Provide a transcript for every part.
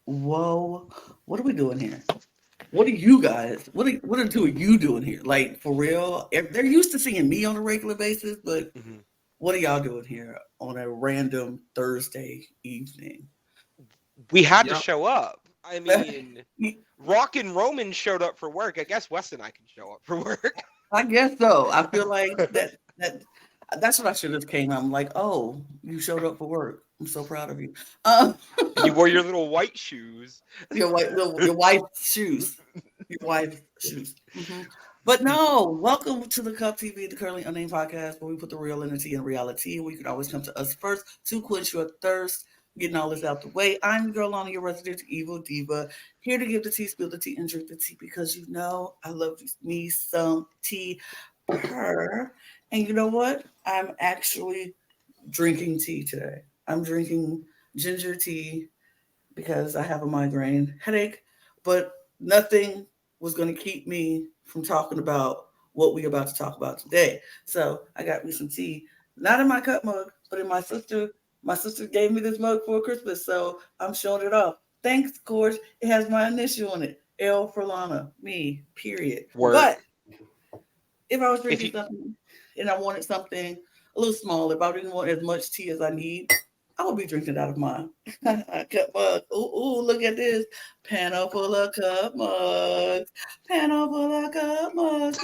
Whoa, what are we doing here? What are you guys? What are the two of you doing here? Like, for real? They're used to seeing me on a regular basis, but what are y'all doing here on a random Thursday evening? We had to show up. I mean, Rock and Roman showed up for work. I guess Wes and I can show up for work. I guess so. I feel like that's what I should have came. I'm like, oh, you showed up for work. I'm so proud of you. You wore your little white shoes. Your wife's shoes. Your wife's shoes. Mm-hmm. But no, welcome to the Cup TV, the Currently Unnamed Podcast, where we put the real in the tea and reality. We can always come to us first to quench your thirst. Getting all this out the way. I'm your girl Lana, your resident evil diva, here to give the tea, spill the tea, and drink the tea because you know I love me some tea. Her. And you know what? I'm actually drinking tea today. I'm drinking ginger tea because I have a migraine headache, but nothing was going to keep me from talking about what we're about to talk about today. So I got me some tea, not in my cup mug, but in my sister. My sister gave me this mug for Christmas, so I'm showing it off. Thanks, of course. It has my initial on it. L for Lana, me, period. Word. But if I was drinking something and I wanted something a little smaller, if I didn't want as much tea as I need, I would be drinking out of my cup mug. Ooh, look at this. Panel full of cup mugs. Panel full of cup mugs.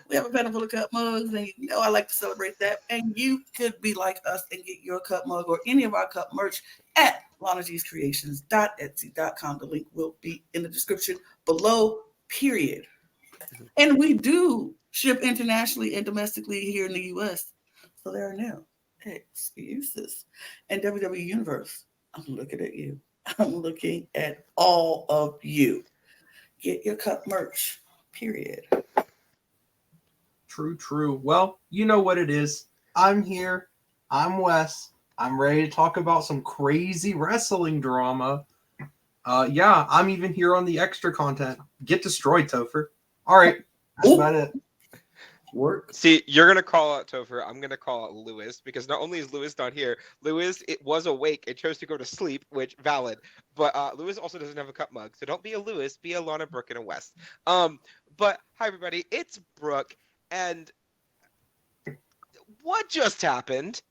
We have a panel full of cup mugs, and you know I like to celebrate that. And you could be like us and get your cup mug or any of our cup merch at LanaG'sCreations.etsy.com. The link will be in the description below, period. And we do ship internationally and domestically here in the U.S., so there are no excuses. And WWE Universe, I'm looking at you. I'm looking at all of you. Get your cup merch, period. True. Well, you know what it is. I'm here. I'm Wes. I'm ready to talk about some crazy wrestling drama. I'm even here on the extra content. Get destroyed, Topher. All right. That's about it. Work. See, you're going to call out Topher. I'm going to call out Lewis because not only is Lewis not here, Lewis was awake and chose to go to sleep, which valid. But Lewis also doesn't have a cup mug. So don't be a Lewis. Be a Lana, Brooke, and a Wes. But hi, everybody. It's Brooke. And what just happened?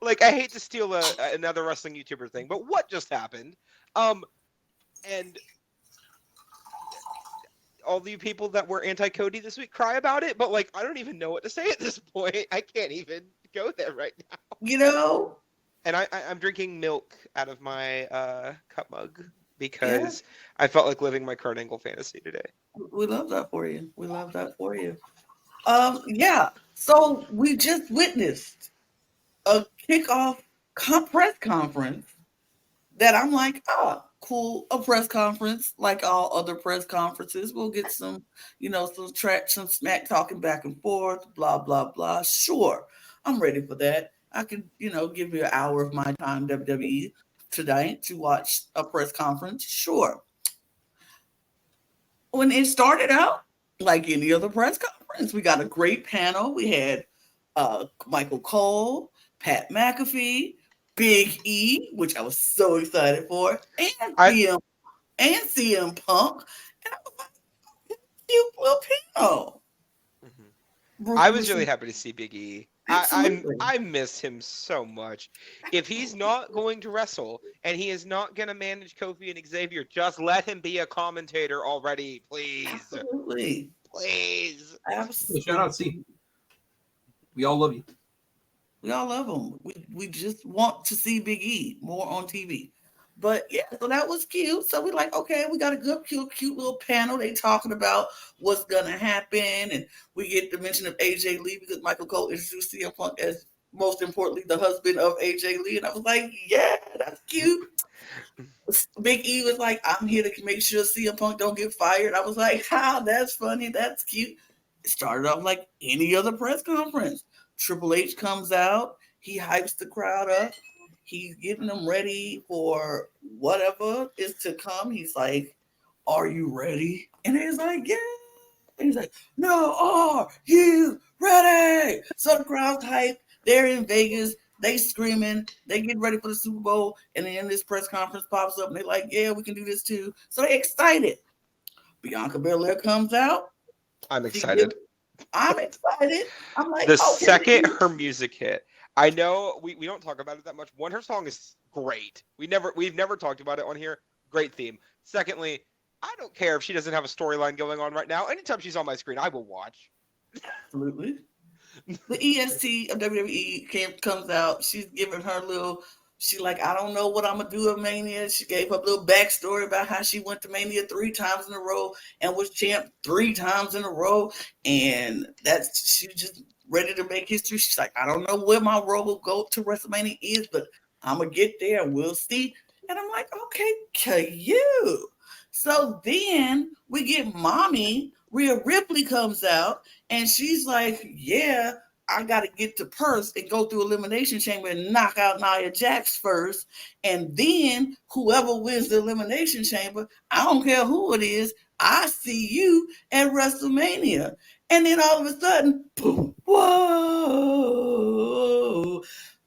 Like, I hate to steal another wrestling YouTuber thing, but what just happened? And all the people that were anti-Cody this week cry about it, but like, I don't even know what to say at this point. I can't even go there right now. You know? And I'm drinking milk out of my cup mug because I felt like living my Kurt Angle fantasy today. We love that for you. So we just witnessed a kickoff press conference that I'm like, cool, a press conference like all other press conferences. We'll get some, some smack talking back and forth, blah, blah, blah. Sure, I'm ready for that. I could, give you an hour of my time, WWE, tonight to watch a press conference. Sure. When it started out, like any other press conference, we got a great panel. We had Michael Cole, Pat McAfee, Big E, which I was so excited for, and CM Punk. And I was like, cute little panel. Mm-hmm. I was really happy to see Big E. I miss him so much. If he's not going to wrestle and he is not going to manage Kofi and Xavier, just let him be a commentator already, please. Absolutely. Please. Absolutely. Shout out, C. We all love you. We all love him. We just want to see Big E more on TV. But yeah, so that was cute. So we're like, okay, we got a good, cute little panel. They talking about what's gonna happen, and we get the mention of AJ Lee because Michael Cole introduced CM Punk as, most importantly, the husband of AJ Lee, and I was like, yeah, that's cute. Big E was like, I'm here to make sure CM Punk don't get fired. I was like, how? That's funny. That's cute. It started off like any other press conference. Triple H comes out. He hypes the crowd up. He's getting them ready for whatever is to come. He's like, are you ready? And he's like, yeah. And he's like, no, are you ready? So the crowd's hyped. They're in Vegas. They screaming, they get ready for the Super Bowl, and then this press conference pops up, and they're like, yeah, we can do this too. So they're excited. Bianca Belair comes out. I'm excited. I'm excited. I'm like, the okay. second her music hit, I know we don't talk about it that much. One, her song is great. We've never talked about it on here. Great theme. Secondly, I don't care if she doesn't have a storyline going on right now. Anytime she's on my screen, I will watch. Absolutely. The EST of WWE comes out. She's giving her little, she like, I don't know what I'm going to do at Mania. She gave her a little backstory about how she went to Mania 3 times in a row and was champ 3 times in a row. And she just ready to make history. She's like, I don't know where my role will go to WrestleMania is, but I'm going to get there and we'll see. And I'm like, okay, to you. So then we get Mommy. Rhea Ripley comes out and she's like, yeah, I got to get to Perth and go through Elimination Chamber and knock out Nia Jax first. And then whoever wins the Elimination Chamber, I don't care who it is, I see you at WrestleMania. And then all of a sudden, boom, whoa,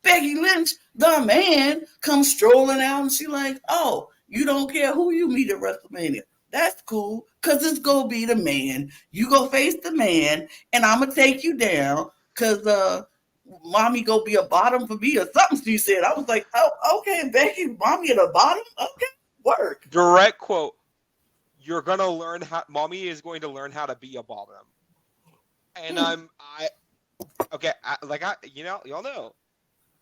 Becky Lynch, the man, comes strolling out and she's like, oh, you don't care who you meet at WrestleMania. That's cool, because it's going to be the man. You go face the man, and I'm going to take you down, because Mommy going to be a bottom for me or something, she said. I was like, oh, okay, Becky, Mommy at the bottom? Okay, work. Direct quote, you're going to learn how, Mommy is going to learn how to be a bottom. And y'all know,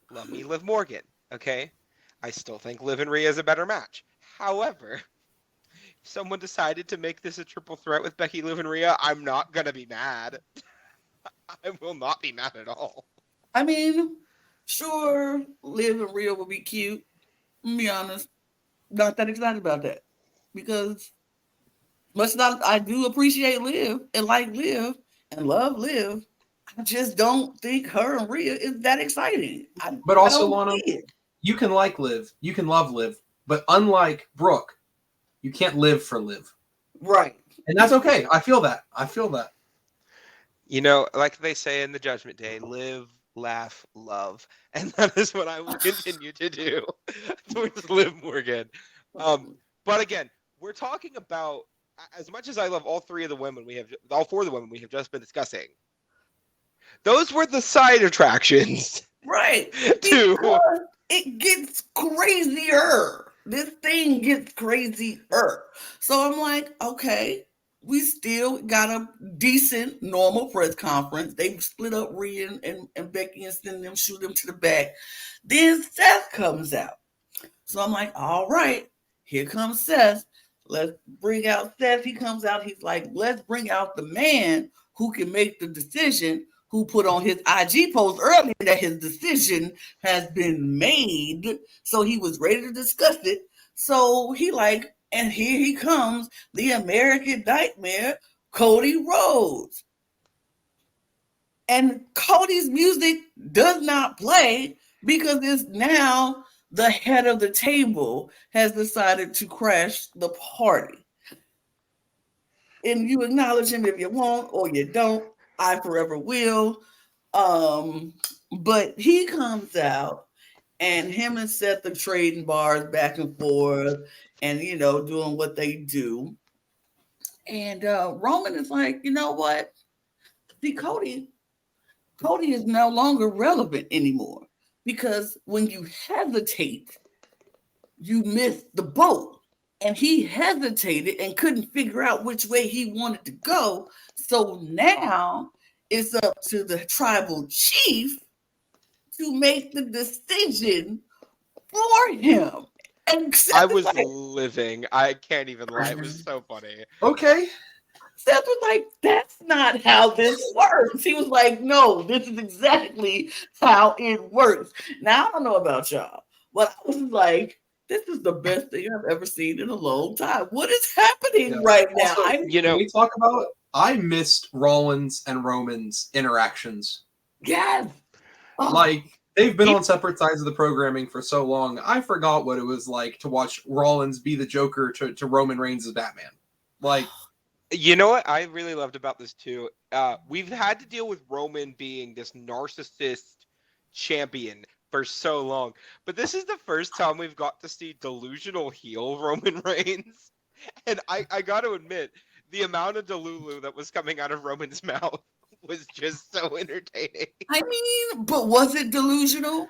love me, Liv Morgan, okay? I still think Liv and Rhea is a better match. However, if someone decided to make this a triple threat with Becky, Liv, and Rhea, I'm not going to be mad. I will not be mad at all. I mean, sure, Liv and Rhea will be cute. To be honest, not that excited about that. Because I do appreciate Liv and like Liv and love Liv. I just don't think her and Rhea is that exciting. But also, Lana, you can like Liv, you can love Liv, but unlike Brooke, you can't live for Liv. Right. And that's okay. I feel that. You know, like they say in the Judgment Day, live, laugh, love. And that is what I will continue to do towards Liv Morgan. But again, we're talking about, as much as I love all 4 of the women we have just been discussing, those were the side attractions. Right. It gets crazier. This thing gets crazier. So I'm like, okay, we still got a decent, normal press conference. They split up Rhea and Becky and send them, shoot them to the back. Then Seth comes out. So I'm like, all right, here comes Seth. Let's bring out Seth. He comes out. He's like, let's bring out the man who can make the decision, who put on his IG post earlier that his decision has been made. So he was ready to discuss it. So he like, and here he comes, the American Nightmare, Cody Rhodes. And Cody's music does not play because it's now the head of the table has decided to crash the party. And you acknowledge him if you want or you don't. I forever will. But he comes out and him and Seth are trading bars back and forth and, doing what they do. And Roman is like, you know what? See, Cody is no longer relevant anymore because when you hesitate, you miss the boat. And he hesitated and couldn't figure out which way he wanted to go. So now it's up to the tribal chief to make the decision for him. And I was living. I can't even lie. It was so funny. Okay. Seth was like, that's not how this works. He was like, no, this is exactly how it works. Now, I don't know about y'all, but I was like, this is the best thing I've ever seen in a long time. What is happening Yeah. right now? Also, You we talk about, I missed Rollins and Roman's interactions. Yes. Oh. Like, they've been on separate sides of the programming for so long. I forgot what it was like to watch Rollins be the Joker to Roman Reigns as Batman. Like, you know what I really loved about this too? We've had to deal with Roman being this narcissist champion for so long, but this is the first time we've got to see delusional heel Roman Reigns. And I got to admit, the amount of Delulu that was coming out of Roman's mouth was just so entertaining. I mean, but was it delusional?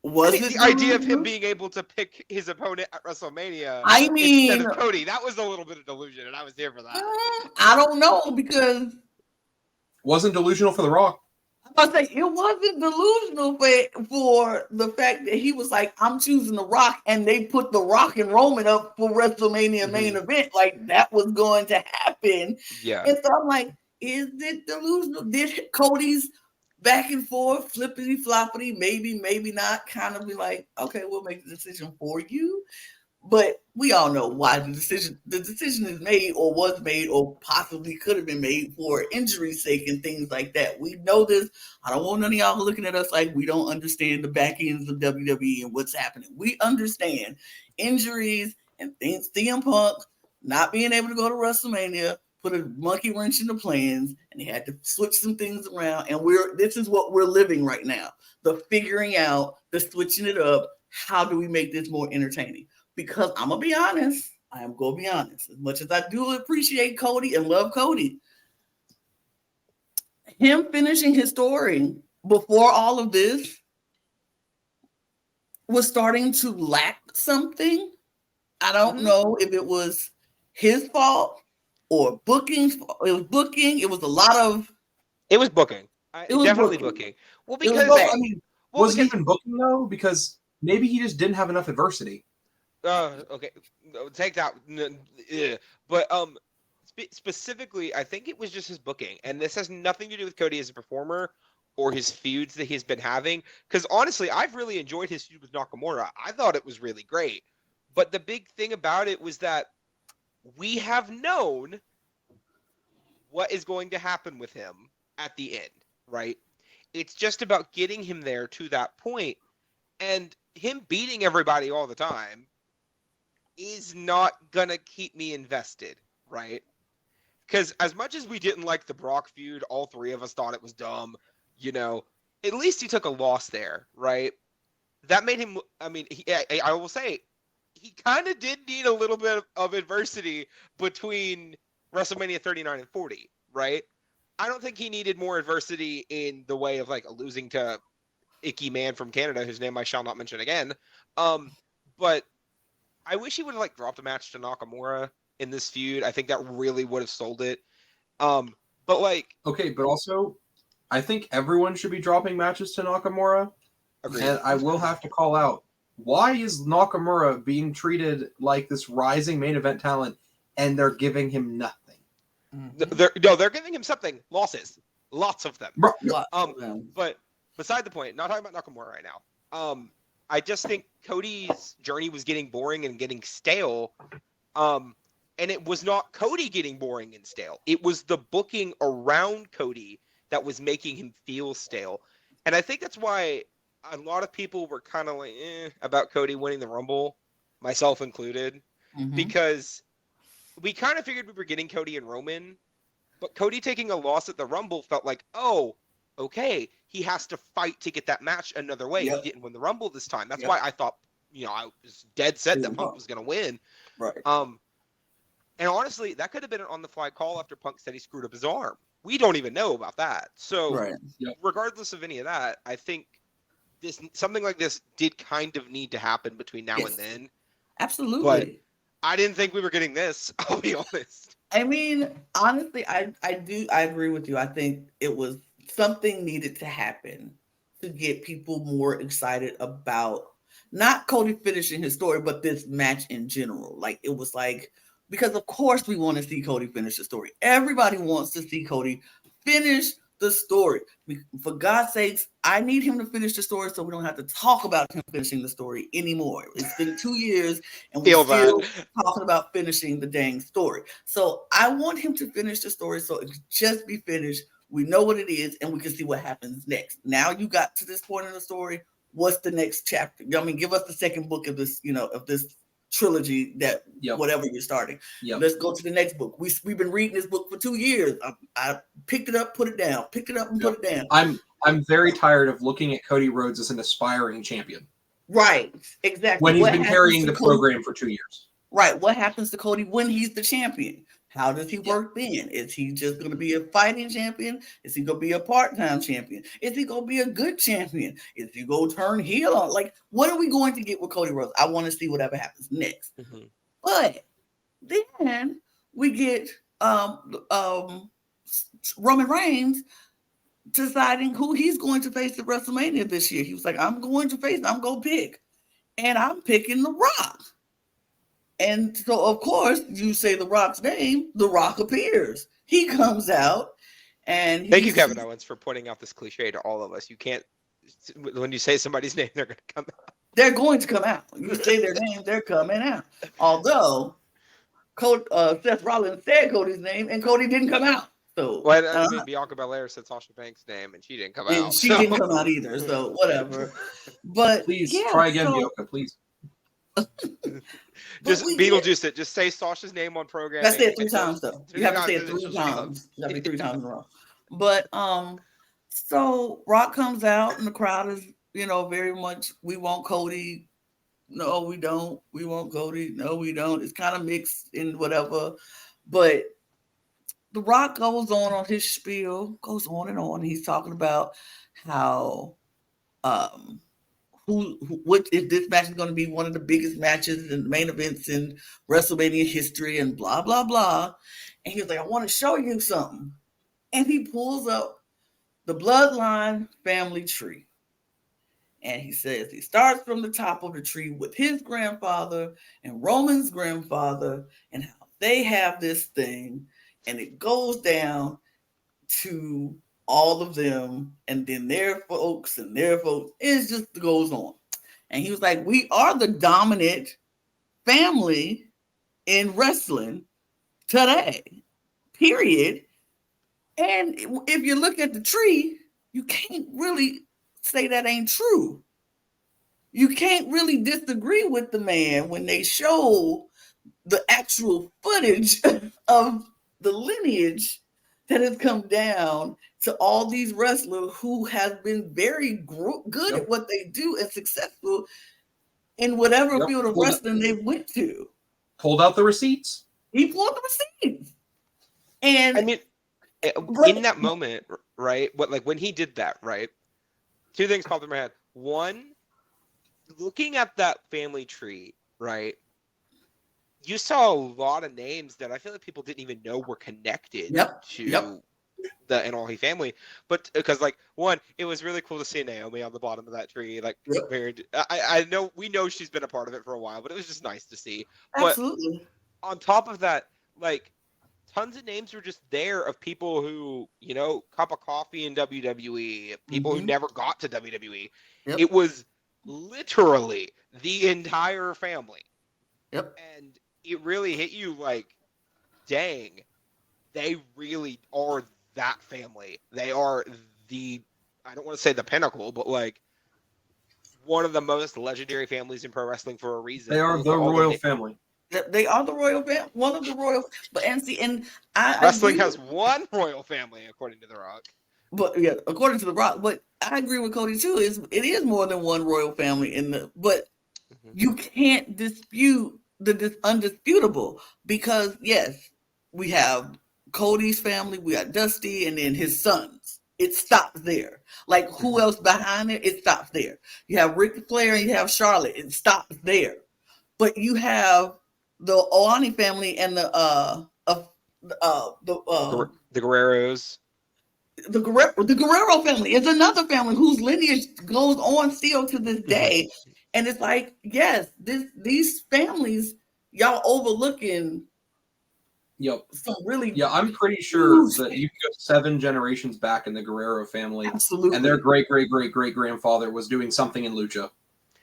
The idea of him being able to pick his opponent at WrestleMania instead of Cody, that was a little bit of delusion, and I was here for that. I don't know, because wasn't delusional for The Rock. I was like, it wasn't delusional for the fact that he was like, I'm choosing The Rock, and they put The Rock and Roman up for WrestleMania main event. Like, that was going to happen. Yeah. And so I'm like, is it delusional? Did Cody's back and forth, flippity floppity, maybe not, kind of be like, okay, we'll make the decision for you. But we all know why the decision is made, or was made, or possibly could have been made for injury's sake and things like that. We know this. I don't want none of y'all looking at us like we don't understand the back ends of WWE and what's happening. We understand injuries and things. CM Punk not being able to go to WrestleMania put a monkey wrench in the plans, and they had to switch some things around. And this is what we're living right now: the figuring out, the switching it up. How do we make this more entertaining? Because I'm going to be honest. I am going to be honest. As much as I do appreciate Cody and love Cody, him finishing his story before all of this was starting to lack something. I don't know if it was his fault or booking. It was booking. It was a lot of... It was booking. It was definitely booking. Well, because... was it even booking, though? Because maybe he just didn't have enough adversity. Okay, take that. But specifically, I think it was just his booking, and this has nothing to do with Cody as a performer or his feuds that he's been having. Because honestly, I've really enjoyed his feud with Nakamura. I thought it was really great. But the big thing about it was that we have known what is going to happen with him at the end, right? It's just about getting him there to that point, and him beating everybody all the time is not gonna keep me invested, right? Because as much as we didn't like the Brock feud, all three of us thought it was dumb, at least he took a loss there, right? That made him, I will say, he kind of did need a little bit of adversity between WrestleMania 39 and 40, right? I don't think he needed more adversity in the way of like losing to Icky Man from Canada, whose name I shall not mention again. But I wish he would have dropped a match to Nakamura in this feud. I think that really would have sold it. But also, I think everyone should be dropping matches to Nakamura. Agreed. And I will have to call out, why is Nakamura being treated like this rising main event talent, and they're giving him nothing? They're giving him something. Losses, lots of them. But beside the point, not talking about Nakamura right now. I just think Cody's journey was getting boring and getting stale. And it was not Cody getting boring and stale. It was the booking around Cody that was making him feel stale. And I think that's why a lot of people were kind of about Cody winning the Rumble, myself included, because we kind of figured we were getting Cody and Roman, but Cody taking a loss at the Rumble felt like, okay, he has to fight to get that match another way. Yep. He didn't win the Rumble this time. That's why I thought, I was dead set that Punk was going to win. Right. And honestly, that could have been an on-the-fly call after Punk said he screwed up his arm. We don't even know about that. So regardless of any of that, I think something like this did kind of need to happen between now and then. Absolutely. But I didn't think we were getting this, I'll be honest. I mean, honestly, I agree with you. I think it was something needed to happen to get people more excited about not Cody finishing his story, but this match in general. It was because of course we want to see Cody finish the story. Everybody wants to see Cody finish the story. For God's sakes, I need him to finish the story so we don't have to talk about him finishing the story anymore. It's been 2 years and we're still talking about finishing the dang story. So I want him to finish the story so it can just be finished. We know what it is and we can see what happens next. Now you got to this point in the story. What's the next chapter? I mean, give us the second book of this, of this trilogy that whatever you're starting. Let's go to the next book. We've been reading this book for 2 years. I picked it up, put it down, picked it up and put it down. I'm very tired of looking at Cody Rhodes as an aspiring champion. Right, exactly. When he's been carrying the program for 2 years. Right. What happens to Cody when he's the champion? How does he work then? Is he just going to be a fighting champion? Is he going to be a part-time champion? Is he going to be a good champion? Is he going to turn heel on? Like, what are we going to get with Cody Rhodes? I want to see whatever happens next. Mm-hmm. But then we get Roman Reigns deciding who he's going to face at WrestleMania this year. He was like, I'm going to pick. And I'm picking The Rock. And so, of course, you say The Rock's name, The Rock appears. He comes out, and thank you, Kevin Owens, for pointing out this cliche to all of us. You can't, when you say somebody's name, they're going to come out. They're going to come out. You say their name, they're coming out. Although, Seth Rollins said Cody's name, and Cody didn't come out. So, Bianca Belair said Sasha Banks' name, and she didn't come out. She didn't come out either. So whatever. But please try again, Bianca. Please. Just Beetlejuice it. Just say Sasha's name on program. That's it 3 times though. You have to say it 3 times. You have to be 3 times in a row. But so Rock comes out and the crowd is, very much, we want Cody. No, we don't. We want Cody. No, we don't. It's kind of mixed in whatever. But The Rock goes on his spiel, goes on and on. He's talking about how what if this match is going to be one of the biggest matches and main events in WrestleMania history and blah, blah, blah. And he was like, I want to show you something. And he pulls up the Bloodline family tree. And he says he starts from the top of the tree with his grandfather and Roman's grandfather and how they have this thing. And it goes down to all of them, and then their folks. It just goes on. And he was like, we are the dominant family in wrestling today, period. And if you look at the tree, you can't really say that ain't true. You can't really disagree with the man when they show the actual footage of the lineage that has come down to all these wrestlers who have been very good at what they do and successful in whatever field of wrestling they went to. Pulled out the receipts. He pulled the receipts. And I mean, in that moment, right? When he did that, right? 2 things popped in my head. One, looking at that family tree, right? You saw a lot of names that I feel like people didn't even know were connected to the NLE family. But because one, it was really cool to see Naomi on the bottom of that tree. I know we know she's been a part of it for a while, but it was just nice to see. Absolutely. But on top of that, tons of names were just there of people who, cup of coffee in WWE, people who never got to WWE. Yep. It was literally the entire family. Yep. And it really hit you dang, they really are that family. They are I don't want to say the pinnacle, but one of the most legendary families in pro wrestling for a reason. They are the royal family. They are the royal family, one of the royal. But wrestling has one royal family, according to The Rock. But yeah, according to The Rock. But I agree with Cody too. It is more than one royal family but you can't dispute the undisputable, because yes, we have Cody's family, we got Dusty, and then his sons. It stops there. Who else behind it? It stops there. You have Ric Flair and you have Charlotte. It stops there. But you have the Oani family and the Guerreros. The Guerrero family is another family whose lineage goes on still to this day. And it's yes, these families, y'all overlooking Yep. Some really Yeah, I'm pretty sure huge that you can go 7 generations back in the Guerrero family, absolutely. and their great-great-great-great-grandfather was doing something in lucha.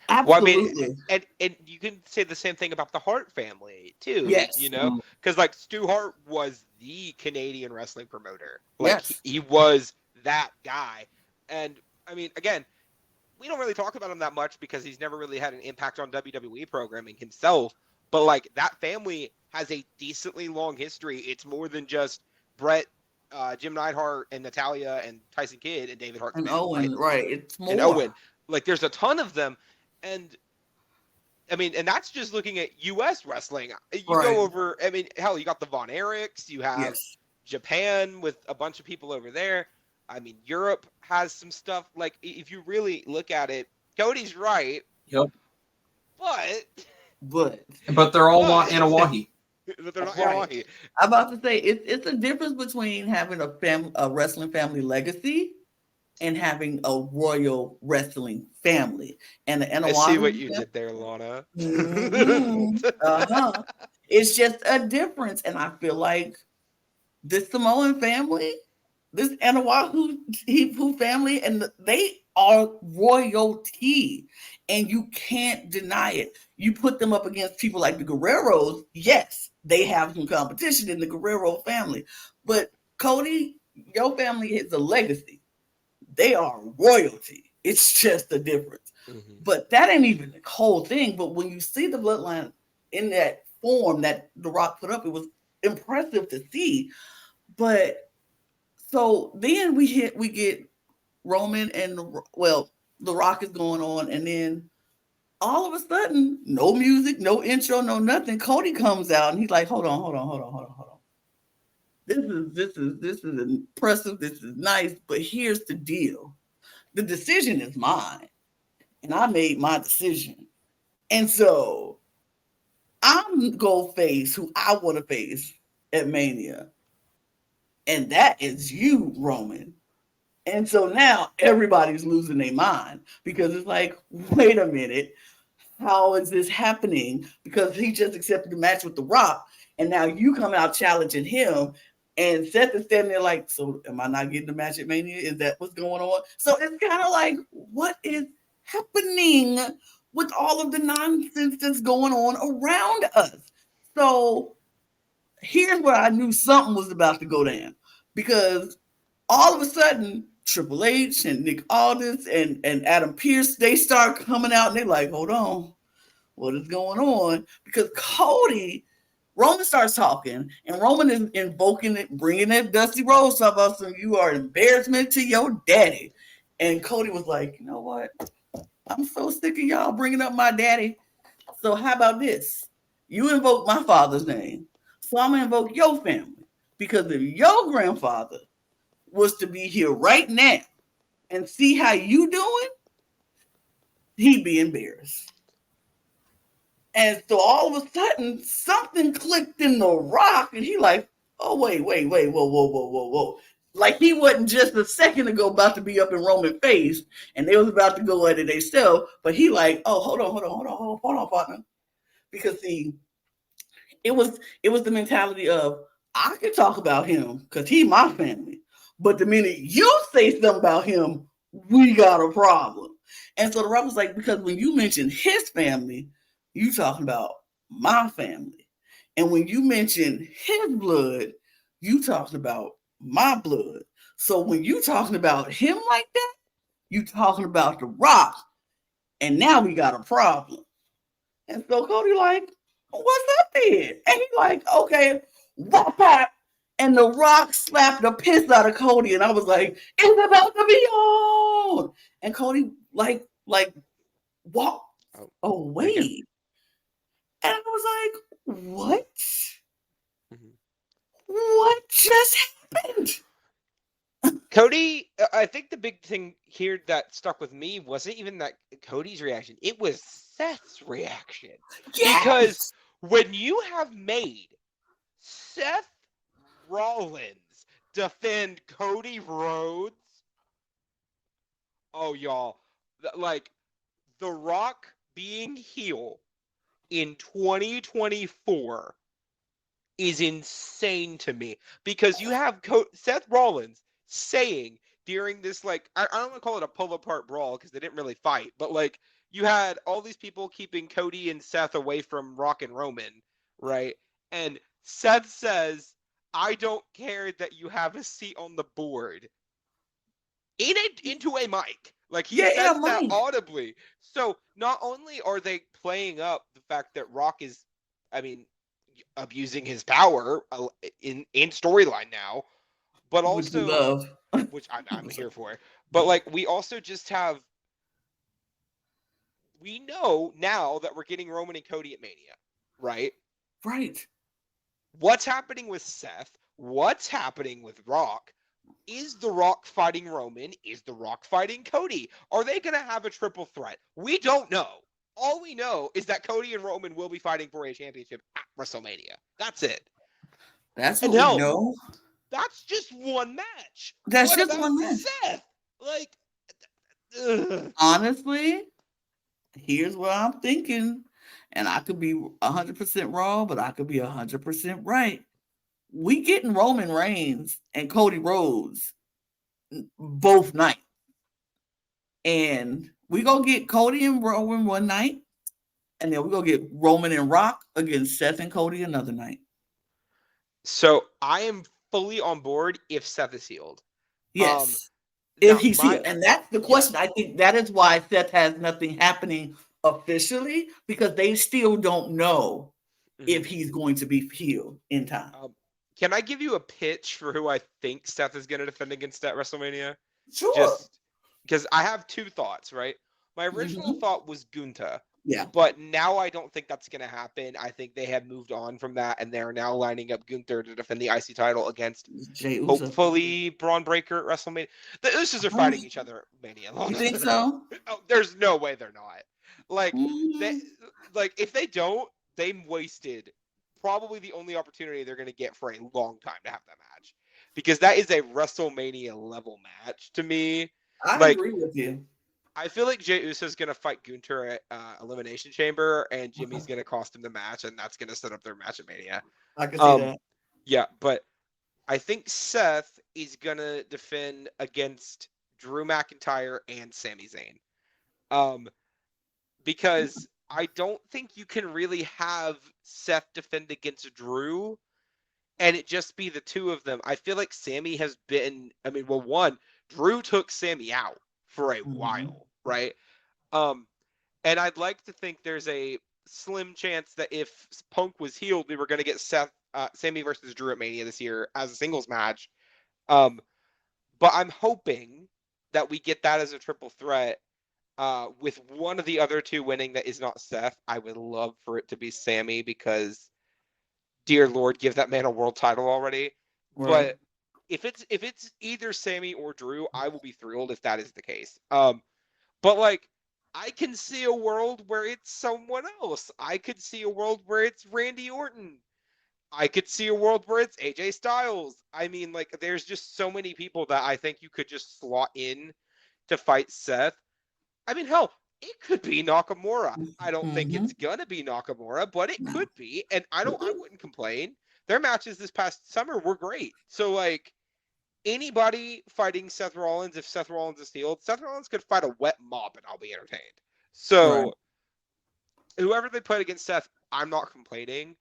Well, I mean, Absolutely. and you can say the same thing about the Hart family too. Yes. You know, because like Stu Hart was the Canadian wrestling promoter. Like Yes. he was that guy. And I mean, again, we don't really talk about him that much because he's never really had an impact on WWE programming himself. But like that family has a decently long history. It's more than just Brett, Jim Neidhart, and Natalia, and Tyson Kidd, and David Hart's And family, Owen, right. It's and more. Owen. Like there's a ton of them, and I mean, and that's just looking at U.S. wrestling. You Right. go over, I mean, hell, you got the Von Erichs, you have Yes. Japan with a bunch of people over there. I mean, Europe has some stuff. Like, if you really look at it, Cody's right, Yep. But But they're all But- in Hawaii. but they're not Right. Hawaii. I'm about to say it's a difference between having a wrestling family legacy and having a royal wrestling family. And the I see what Anawahi you did there, Lana. uh-huh. It's just a difference. And I feel like this Samoan family, this Anawahu family, and they are royalty. And you can't deny it. You put them up against people like the Guerreros. Yes, they have some competition in the Guerrero family. But Cody, your family is a legacy. They are royalty. It's just a difference. Mm-hmm. But that ain't even the whole thing. But when you see the bloodline in that form that The Rock put up, it was impressive to see. But so then we get Roman and The Rock is going on, and then all of a sudden, no music, no intro, no nothing. Cody comes out and he's like, hold on. This is impressive. This is nice, but here's the deal. The decision is mine, and I made my decision. And so I'm going to face who I want to face at Mania. And that is you, Roman. And so now everybody's losing their mind because it's like, wait a minute. How is this happening? Because he just accepted the match with The Rock, and now you come out challenging him, and Seth is standing there like, so am I not getting the match at Mania? Is that what's going on? So it's kind of like, what is happening with all of the nonsense that's going on around us? So here's where I knew something was about to go down, because all of a sudden, Triple H and Nick Aldis and Adam Pearce, they start coming out and they're like, hold on, what is going on? Because Roman starts talking, and Roman is invoking it, bringing that Dusty Rhodes stuff up, so you are an embarrassment to your daddy. And Cody was like, you know what? I'm so sick of y'all bringing up my daddy. So how about this? You invoke my father's name, so I'm going to invoke your family. Because if your grandfather was to be here right now and see how you doing, he'd be embarrassed. And so all of a sudden, something clicked in The Rock, and he like, oh, wait, whoa. Like he wasn't just a second ago about to be up in Roman face, and they was about to go at it themselves, but he like, oh, hold on, partner. Because see, it was the mentality of, I can talk about him because he's my family. But the minute you say something about him, we got a problem. And so The Rock was like, because when you mention his family, you talking about my family. And when you mention his blood, you talking about my blood. So when you talking about him like that, you talking about The Rock. And now we got a problem. And so Cody like, what's up then? And he like, okay, whop. And The Rock slapped the piss out of Cody, and I was like, it's about to be on. And Cody like walked away. And I was like, what? Mm-hmm. What just happened? Cody, I think the big thing here that stuck with me wasn't even that Cody's reaction. It was Seth's reaction. Yes. Because when you have made Seth Rollins defend Cody Rhodes, oh, y'all, like, The Rock being heel in 2024 is insane to me, because you have Seth Rollins saying during this, like, I don't want to call it a pull apart brawl because they didn't really fight, but like you had all these people keeping Cody and Seth away from Rock and Roman, right? And Seth says, "I don't care that you have a seat on the board," into a mic. Like, he says that audibly. So not only are they playing up the fact that Rock is, I mean, abusing his power in storyline now, but also, which I'm here for. But like, we also just have, we know now that we're getting Roman and Cody at Mania, right? Right. What's happening with Seth? What's happening with Rock? Is The Rock fighting Roman? Is The Rock fighting Cody? Are they going to have a triple threat? We don't know. All we know is that Cody and Roman will be fighting for a championship at WrestleMania. That's it. That's what we know. That's just one match. That's just one match. Seth? Like, honestly, here's what I'm thinking, and I could be 100% wrong, but I could be 100% right. We getting Roman Reigns and Cody Rhodes both nights. And we gonna get Cody and Roman one night, and then we gonna get Roman and Rock against Seth and Cody another night. So I am fully on board if Seth is healed. Yes. If he's healed. And that's the question. I think that is why Seth has nothing happening officially, because they still don't know if he's going to be healed in time. Can I give you a pitch for who I think Seth is going to defend against at WrestleMania? Sure. Just because I have two thoughts, right? My original thought was Gunther. Yeah. But now I don't think that's going to happen. I think they have moved on from that, and they're now lining up Gunther to defend the IC title against, hopefully, Braun Breaker at WrestleMania. The Usos are fighting each other at Mania. You think so? Oh, there's no way they're not. Like, if they don't, they wasted probably the only opportunity they're going to get for a long time to have that match, because that is a WrestleMania level match to me. I agree with you. I feel like Jey Uso is going to fight Gunther at Elimination Chamber, and Jimmy's going to cost him the match, and that's going to set up their match at Mania. I can see that. Yeah, but I think Seth is going to defend against Drew McIntyre and Sami Zayn. Because I don't think you can really have Seth defend against Drew and it just be the two of them. I feel like Sami has been, Drew took Sami out for a while, right? And I'd like to think there's a slim chance that if Punk was healed, we were going to get Sami versus Drew at Mania this year as a singles match. But I'm hoping that we get that as a triple threat. With one of the other two winning that is not Seth. I would love for it to be Sami, because, dear Lord, give that man a world title already. Right. But if it's either Sami or Drew, I will be thrilled if that is the case. But like, I can see a world where it's someone else. I could see a world where it's Randy Orton. I could see a world where it's AJ Styles. I mean, like, there's just so many people that I think you could just slot in to fight Seth. I mean, hell, it could be Nakamura. I don't think it's gonna be Nakamura, but it could be, and I wouldn't complain. Their matches this past summer were great. So, like, anybody fighting Seth Rollins, if Seth Rollins is healed, Seth Rollins could fight a wet mop, and I'll be entertained. So, whoever they put against Seth, I'm not complaining.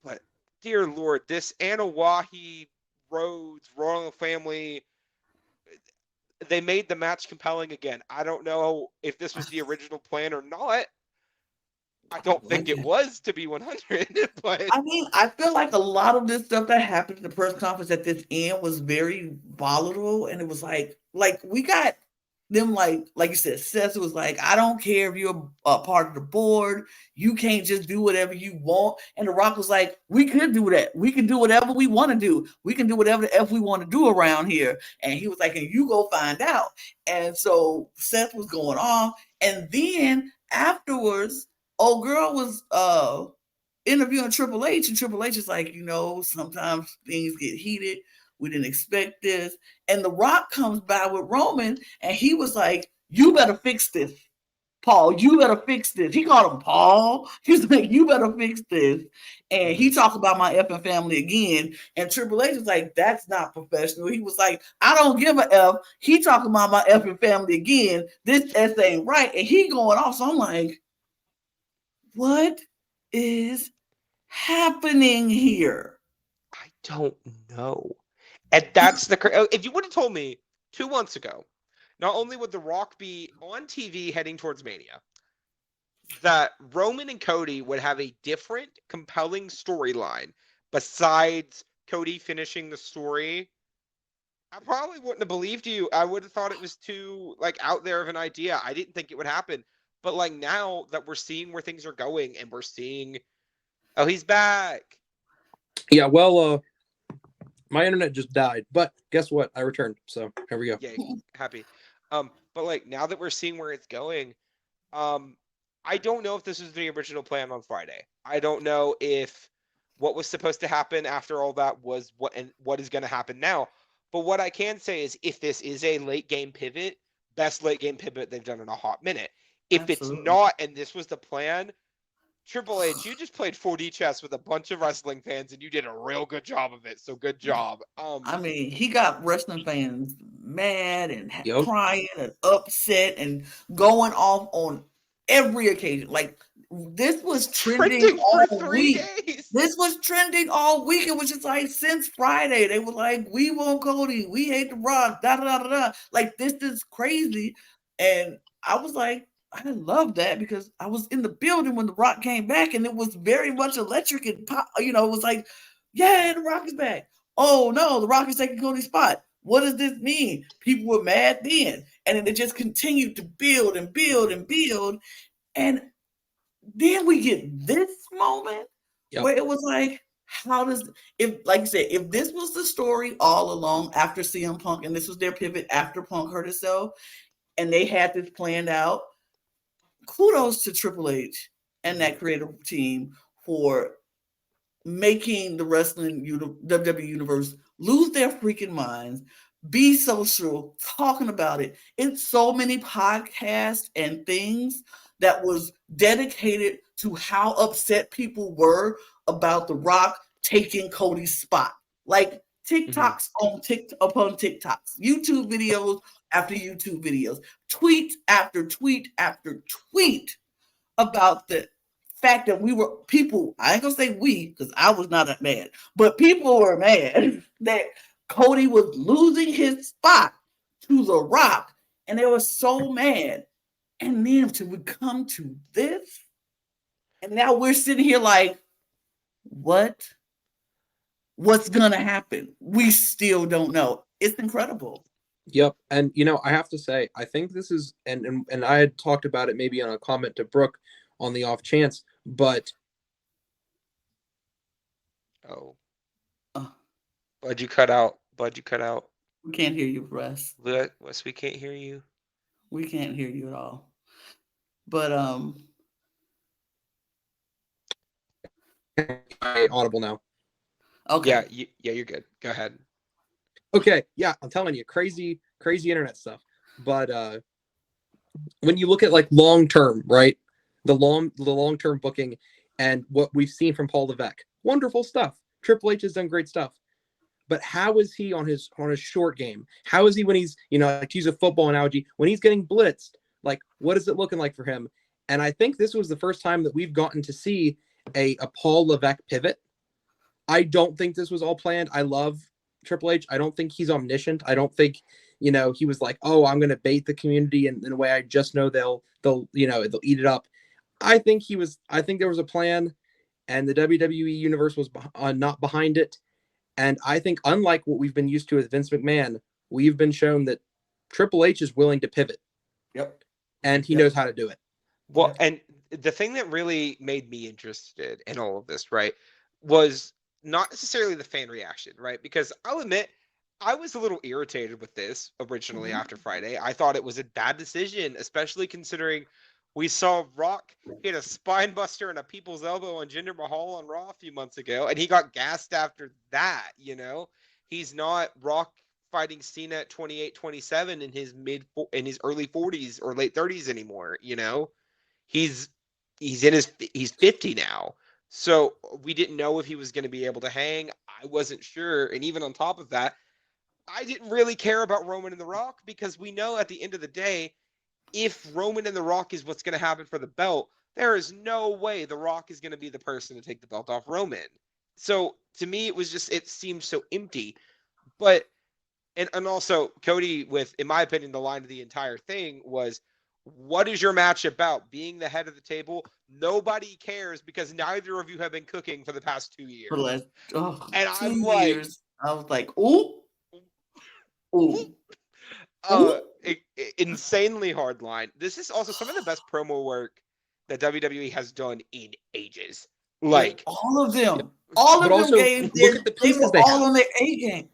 But, dear Lord, this Anoa'i Rhodes Royal Family, they made the match compelling again. I don't know if this was the original plan or not. I don't think it was, to be 100. But I mean, I feel like a lot of this stuff that happened at the press conference at this end was very volatile, and it was like we got them like you said, Seth was like, I don't care if you're a part of the board, you can't just do whatever you want. And The Rock was like, we could do that. We can do whatever we want to do. We can do whatever the F we want to do around here. And he was like, and you go find out. And so Seth was going off. And then afterwards, old girl was interviewing Triple H, and Triple H is like, sometimes things get heated. We didn't expect this. And The Rock comes by with Roman, and he was like, you better fix this, Paul, you better fix this. He called him Paul. He was like, you better fix this. And he talked about my effing family again. And Triple H was like, that's not professional. He was like, I don't give a F. He talking about my effing family again. This S ain't right. And he going off. So I'm like, what is happening here? I don't know. And that's if you would have told me 2 months ago, not only would The Rock be on TV heading towards Mania, that Roman and Cody would have a different, compelling storyline besides Cody finishing the story, I probably wouldn't have believed you. I would have thought it was too out there of an idea. I didn't think it would happen. But now that we're seeing where things are going and we're seeing, oh, he's back. Yeah, well, my internet just died, but guess what? I returned. So here we go. Yeah, happy. But now that we're seeing where it's going, I don't know if this was the original plan on Friday. I don't know if what was supposed to happen after all that was what is going to happen now. But what I can say is, if this is a late game pivot, best late game pivot they've done in a hot minute. If Absolutely. It's not, and this was the plan, Triple H, you just played 4D chess with a bunch of wrestling fans, and you did a real good job of it. So good job. I mean, he got wrestling fans mad and crying and upset and going off on every occasion. This was trending all week. This was trending all week. It was just since Friday, they were like, we want Cody, we hate The Rock, da da da da. This is crazy. And I was like, I love that, because I was in the building when The Rock came back, and it was very much electric and pop. It was like, yeah, The Rock is back. Oh no, The Rock is taking Cody's spot. What does this mean? People were mad then, and then it just continued to build and build and build, and then we get this moment where it was like, like you said, if this was the story all along after CM Punk, and this was their pivot after Punk hurt himself, and they had this planned out, kudos to Triple H and that creative team for making the wrestling WWE universe lose their freaking minds, be social, talking about it in so many podcasts and things that was dedicated to how upset people were about The Rock taking Cody's spot. TikToks upon TikToks, YouTube videos after YouTube videos, tweet after tweet after tweet about the fact that I ain't gonna say we, because I was not that mad, but people were mad that Cody was losing his spot to The Rock, and they were so mad. And then we come to this, and now we're sitting here like, what's gonna happen? We still don't know. It's incredible. Yep. And I have to say, I think this is, and I had talked about it maybe on a comment to Brooke on the off chance, but Bud, you cut out. We can't hear you, Russ. Wes, we can't hear you. We can't hear you at all. But audible now. Okay. Yeah, you're good. Go ahead. Okay, yeah, I'm telling you, crazy internet stuff. But when you look at long term, right? The long term booking and what we've seen from Paul Levesque, wonderful stuff. Triple H has done great stuff. But how is he on his short game? How is he when he's, to use a football analogy, when he's getting blitzed? What is it looking like for him? And I think this was the first time that we've gotten to see a Paul Levesque pivot. I don't think this was all planned. I love Triple H. I don't think he's omniscient. I don't think, he was like, oh, I'm going to bait the community in a way I just know they'll eat it up. I think there was a plan, and the WWE universe was not behind it. And I think, unlike what we've been used to with Vince McMahon, we've been shown that Triple H is willing to pivot. Yep. And he knows how to do it. Well, and the thing that really made me interested in all of this, right, was not necessarily the fan reaction, right? Because I'll admit, I was a little irritated with this originally after Friday. I thought it was a bad decision, especially considering we saw Rock hit a spine buster and a people's elbow on Jinder Mahal on Raw a few months ago, and he got gassed after that, He's not Rock fighting Cena at 28, 27 in his early 40s or late 30s anymore. You know, he's 50 now. So we didn't know if he was going to be able to hang. I wasn't sure. And even on top of that, I didn't really care about Roman and The Rock because we know at the end of the day, if Roman and The Rock is what's going to happen for the belt, there is no way The Rock is going to be the person to take the belt off Roman. So to me, it seemed so empty. But, and also Cody with, in my opinion, the line of the entire thing was, what is your match about? Being the head of the table? Nobody cares because neither of you have been cooking for the past 2 years. For the last and 2 I'm years, I was like, ooh. Insanely hard line. This is also some of the best promo work that WWE has done in ages. Like all of them, but all of also, them games. look at the They pieces were they all have. on their A game.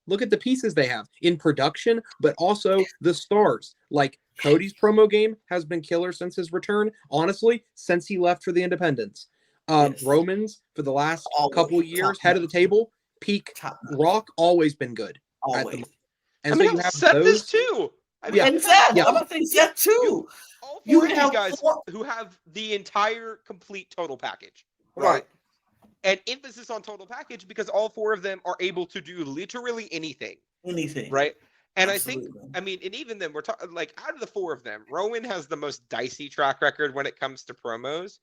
Look at the pieces they have in production, but also the stars. Like Cody's promo game has been killer since his return. Honestly, since he left for the Independents. Yes. Roman's for the last Always couple of years, head of the table. Peak Top. Rock always been good. Always. And I so mean, you have Seth those is too. I mean, And Seth, Yeah. I'm gonna say Seth too. all You four of these have guys four- who have the entire complete total package. Right. And emphasis on total package because all four of them are able to do literally anything. Anything. Right. And Absolutely. I mean, and even then, we're talking like out of the four of them, Roman has the most dicey track record when it comes to promos.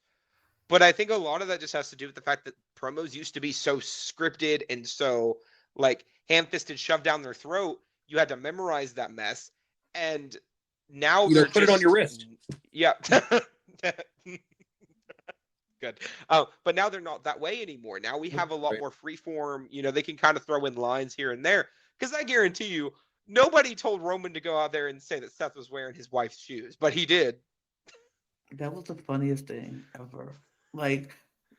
But I think a lot of that just has to do with the fact that promos used to be so scripted and so like ham-fisted shoved down their throat. You had to memorize that mess. And now you they're put it on your wrist. Yeah. Good. But now they're not that way anymore. Now we have a lot more freeform. You know, they can kind of throw in lines here and there. Because I guarantee you, nobody told Roman to go out there and say that Seth was wearing his wife's shoes, but he did. That was the funniest thing ever. Like,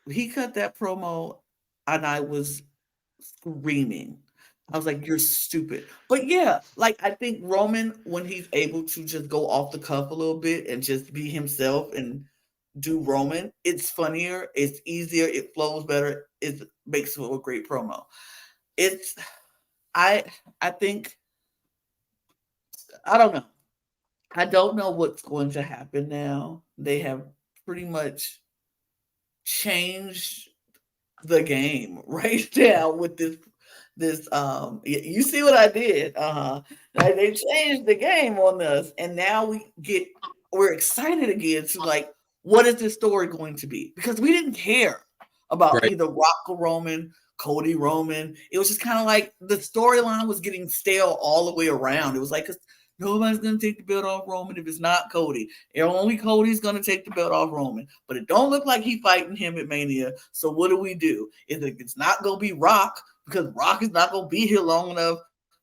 he cut that promo, and I was screaming. I was like, "You're stupid." But yeah, like I think Roman, when he's able to just go off the cuff a little bit and just be himself and do Roman, it's funnier, it's easier, it flows better, it makes it a great promo. It's I think I don't know. I don't know what's going to happen now. They have pretty much changed the game right now with this you see what I did. Like they changed the game on us, and now we're excited again to like, what is this story going to be? Because we didn't care about either Rock or Roman, Cody Roman. It was just kind of like the storyline was getting stale all the way around. It was like, 'cause nobody's going to take the belt off Roman if it's not Cody. Only Cody's going to take the belt off Roman. But it don't look like he's fighting him at Mania. So what do we do? It's not going to be Rock, because Rock is not going to be here long enough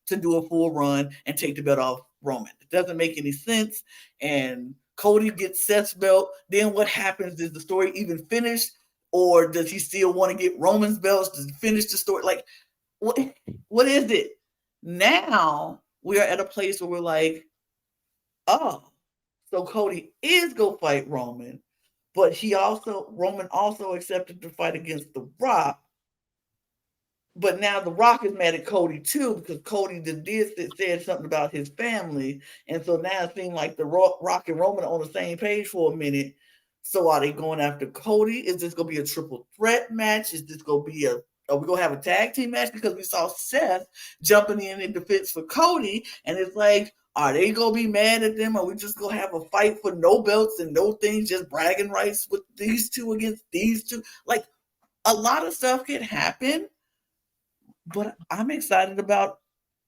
to do a full run and take the belt off Roman. It doesn't make any sense. And Cody gets Seth's belt. Then what happens? Is the story even finished? Or does he still want to get Roman's belts to finish the story? Like, what is it? Now we are at a place where we're like, oh, so Cody is going to fight Roman, but Roman also accepted to fight against The Rock. But now The Rock is mad at Cody too, because Cody said something about his family. And so now it seems like The Rock and Roman are on the same page for a minute. So are they going after Cody? Is this going to be a triple threat match? Is this going to be are we going to have a tag team match? Because we saw Seth jumping in defense for Cody. And it's like, are they going to be mad at them? Are we just going to have a fight for no belts and no things, just bragging rights with these two against these two? Like, a lot of stuff can happen. But I'm excited about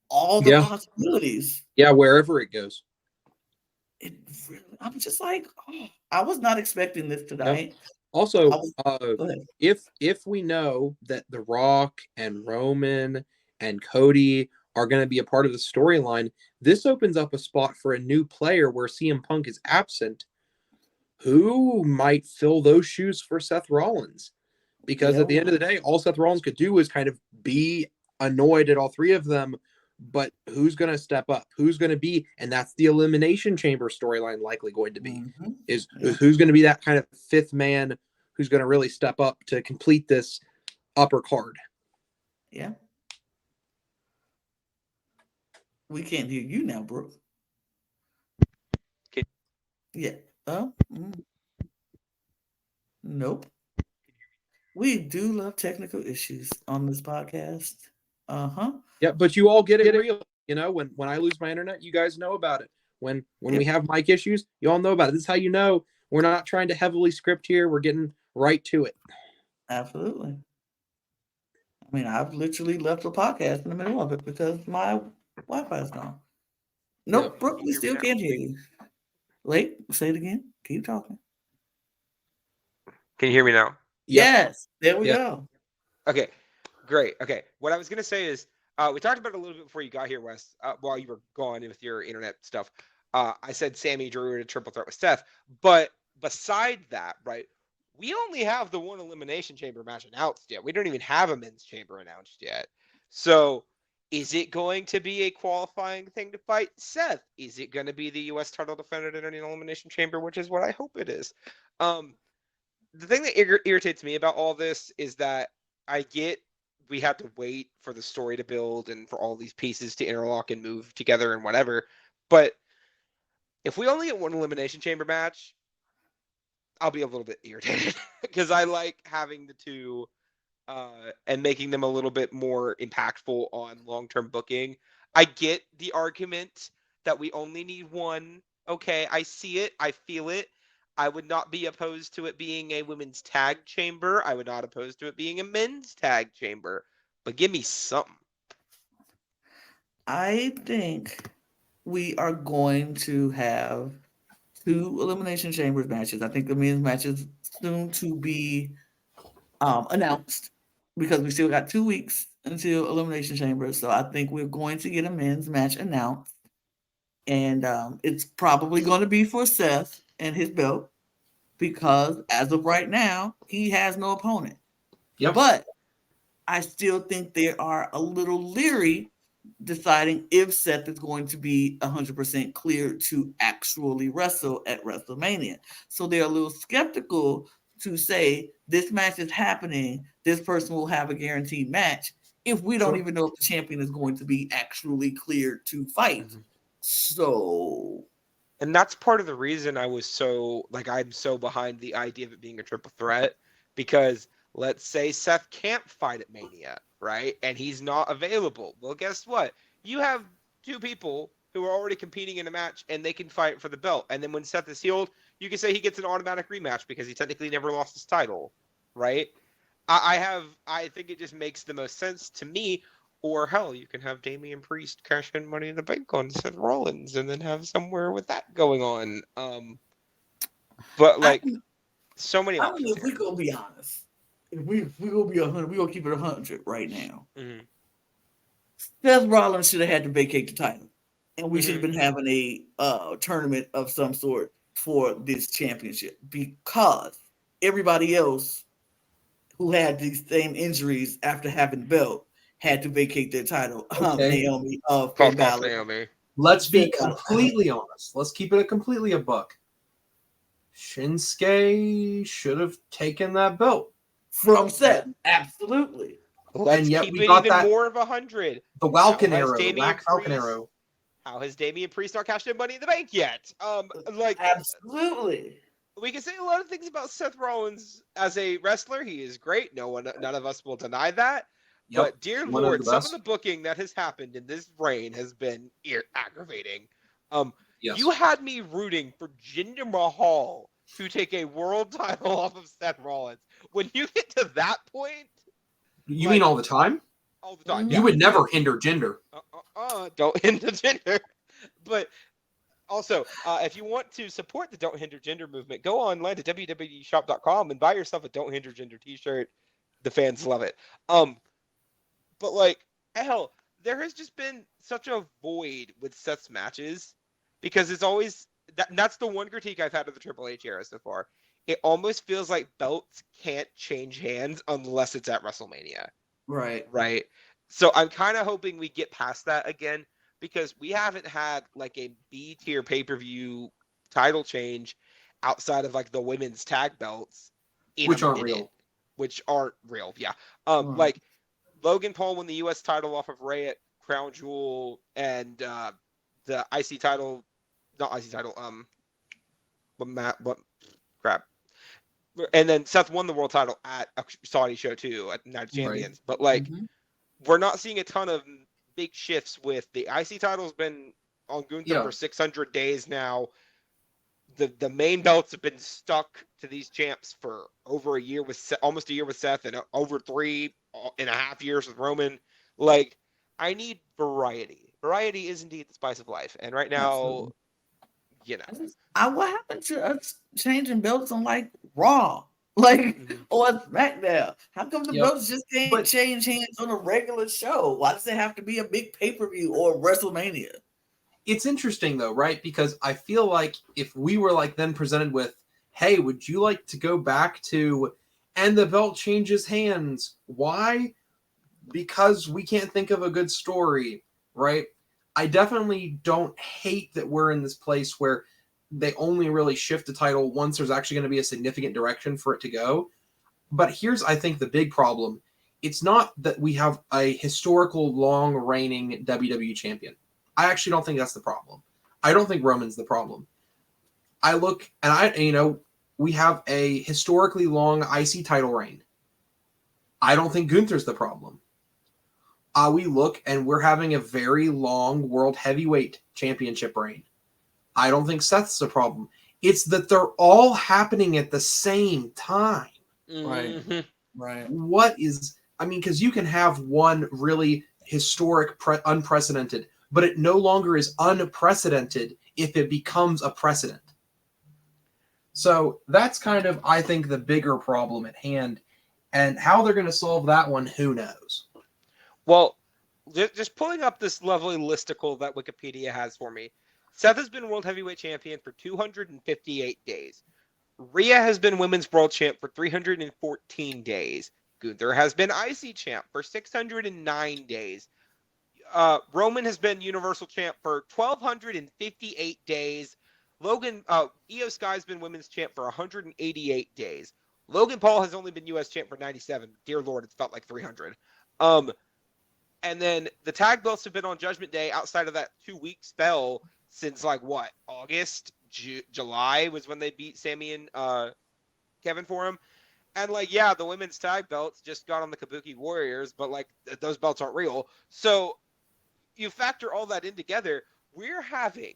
all the possibilities. Yeah, wherever it goes. I'm just like, I was not expecting this tonight. Yeah. Also, if we know that The Rock and Roman and Cody are going to be a part of the storyline, this opens up a spot for a new player where CM Punk is absent, who might fill those shoes for Seth Rollins. Because at the end of the day, all Seth Rollins could do is kind of be annoyed at all three of them. But who's going to step up? Who's going to be? And that's the Elimination Chamber storyline likely going to be. Is who's going to be that kind of fifth man who's going to really step up to complete this upper card? Yeah. We can't hear you now, Brooke. Can- Yeah. Nope. We do love technical issues on this podcast. Yeah, but you all get it real. You know, when I lose my internet, you guys know about it. When we have mic issues, you all know about it. This is how you know we're not trying to heavily script here. We're getting right to it. Absolutely. I mean, I've literally left the podcast in the middle of it because my Wi-Fi is gone. Nope, Yep. Brooke, we still can't hear you. Wait, say it again. Keep talking. Can you hear me now? Yep. Yes, there we go. Okay, great. Okay, what I was gonna say is, we talked about it a little bit before you got here, Wes. While you were gone with your internet stuff, I said Sammy Drew in a triple threat with Steph. But beside that, right, we only have the one elimination chamber match announced yet. We don't even have a men's chamber announced yet. So, is it going to be a qualifying thing to fight Seth? Is it going to be the U.S. title defendant in an elimination chamber, which is what I hope it is. The thing that irritates me about all this is that I get we have to wait for the story to build and for all these pieces to interlock and move together and whatever. But if we only get one elimination chamber match, I'll be a little bit irritated because I like having the two and making them a little bit more impactful on long-term booking. I get the argument that we only need one. Okay, I see it. I feel it. I would not be opposed to it being a women's tag chamber. I would not oppose to it being a men's tag chamber. But give me something. I think we are going to have 2 elimination chambers matches. I think the men's match is soon to be announced because we still got 2 weeks until elimination chamber. So I think we're going to get a men's match announced, and it's probably going to be for Seth and his belt because as of right now, he has no opponent. Yep. But I still think they are a little leery deciding if Seth is going to be 100% clear to actually wrestle at WrestleMania. So they're a little skeptical to say this match is happening, this person will have a guaranteed match if we don't even know if the champion is going to be actually cleared to fight. Mm-hmm. So, and that's part of the reason I'm so behind the idea of it being a triple threat, because let's say Seth can't fight at Mania, right? And he's not available. Well, guess what? You have 2 people who are already competing in a match and they can fight for the belt. And then when Seth is healed, you can say he gets an automatic rematch because he technically never lost his title, right? I think it just makes the most sense to me. Or hell, you can have Damian Priest cash in Money in the Bank on Seth Rollins and then have somewhere with that going on. But like, so many options. If we're gonna be honest, if we gonna be 100, we gonna keep it 100 right now. Mm-hmm. Seth Rollins should have had to vacate the title, and we should have been having a tournament of some sort for this championship because everybody else who had these same injuries after having the belt had to vacate their title. Naomi, Finn Balor. Naomi. Let's be completely honest. Let's keep it completely a buck. Shinsuke should have taken that belt from Seth. Absolutely. Let's keep it even more of 100. The Falcon Arrow. Falcon Arrow. How has Damian Priest not cashed in Money in the Bank yet? Absolutely. We can say a lot of things about Seth Rollins as a wrestler. He is great. None of us will deny that. Yep. But dear Lord, some of the booking that has happened in this reign has been aggravating. Yes. You had me rooting for Jinder Mahal to take a world title off of Seth Rollins. When you get to that point, you mean all the time? All the time. You would never hinder Jinder. Don't hinder Jinder. But also, if you want to support the Don't Hinder Gender movement, go online to www.shop.com and buy yourself a Don't Hinder Gender t-shirt. The fans love it. But like, hell, there has just been such a void with Seth's matches because it's always that's the one critique I've had of the Triple H era so far. It almost feels like belts can't change hands unless it's at WrestleMania. Right. So I'm kind of hoping we get past that again because we haven't had like a B tier pay-per-view title change outside of like the women's tag belts, which aren't real. Yeah. Like Logan Paul won the U.S. title off of Ray at Crown Jewel and the IC title, not IC title, what crap. And then Seth won the world title at a Saudi show too, at Night of Champions. But like, we're not seeing a ton of big shifts with the IC title's been on Gunther for 600 days now. The main belts have been stuck to these champs for over a year with almost a year with Seth, and over 3.5 years with Roman. Like, I need variety. Variety is indeed the spice of life, and right now, you know, what happened to us changing belts on like Raw, like or SmackDown? How come the belts just can't change hands on a regular show? Why does it have to be a big pay-per-view or WrestleMania? It's interesting though, right? Because I feel like if we were like then presented with, hey, would you like to go back to, and the belt changes hands? Why? Because we can't think of a good story, right? I definitely don't hate that we're in this place where they only really shift the title once there's actually going to be a significant direction for it to go. But here's, I think, the big problem. It's not that we have a historical long reigning WWE champion. I actually don't think that's the problem. I don't think Roman's the problem. I look, and we have a historically long IC title reign. I don't think Gunther's the problem. We look, and we're having a very long World Heavyweight Championship reign. I don't think Seth's the problem. It's that they're all happening at the same time. Right. What is, because you can have one really historic, unprecedented, but it no longer is unprecedented if it becomes a precedent. So that's kind of, I think, the bigger problem at hand. And how they're going to solve that one, who knows? Well, just pulling up this lovely listicle that Wikipedia has for me. Seth has been World Heavyweight Champion for 258 days. Rhea has been Women's World Champ for 314 days. Gunther has been IC Champ for 609 days. Roman has been Universal Champ for 1,258 days. Io Sky's been Women's Champ for 188 days. Logan Paul has only been U.S. Champ for 97. Dear Lord, it's felt like 300. And then the tag belts have been on Judgment Day outside of that 2-week spell since August, July was when they beat Sammy and Kevin for him. And the women's tag belts just got on the Kabuki Warriors, but those belts aren't real. So you factor all that in together, we're having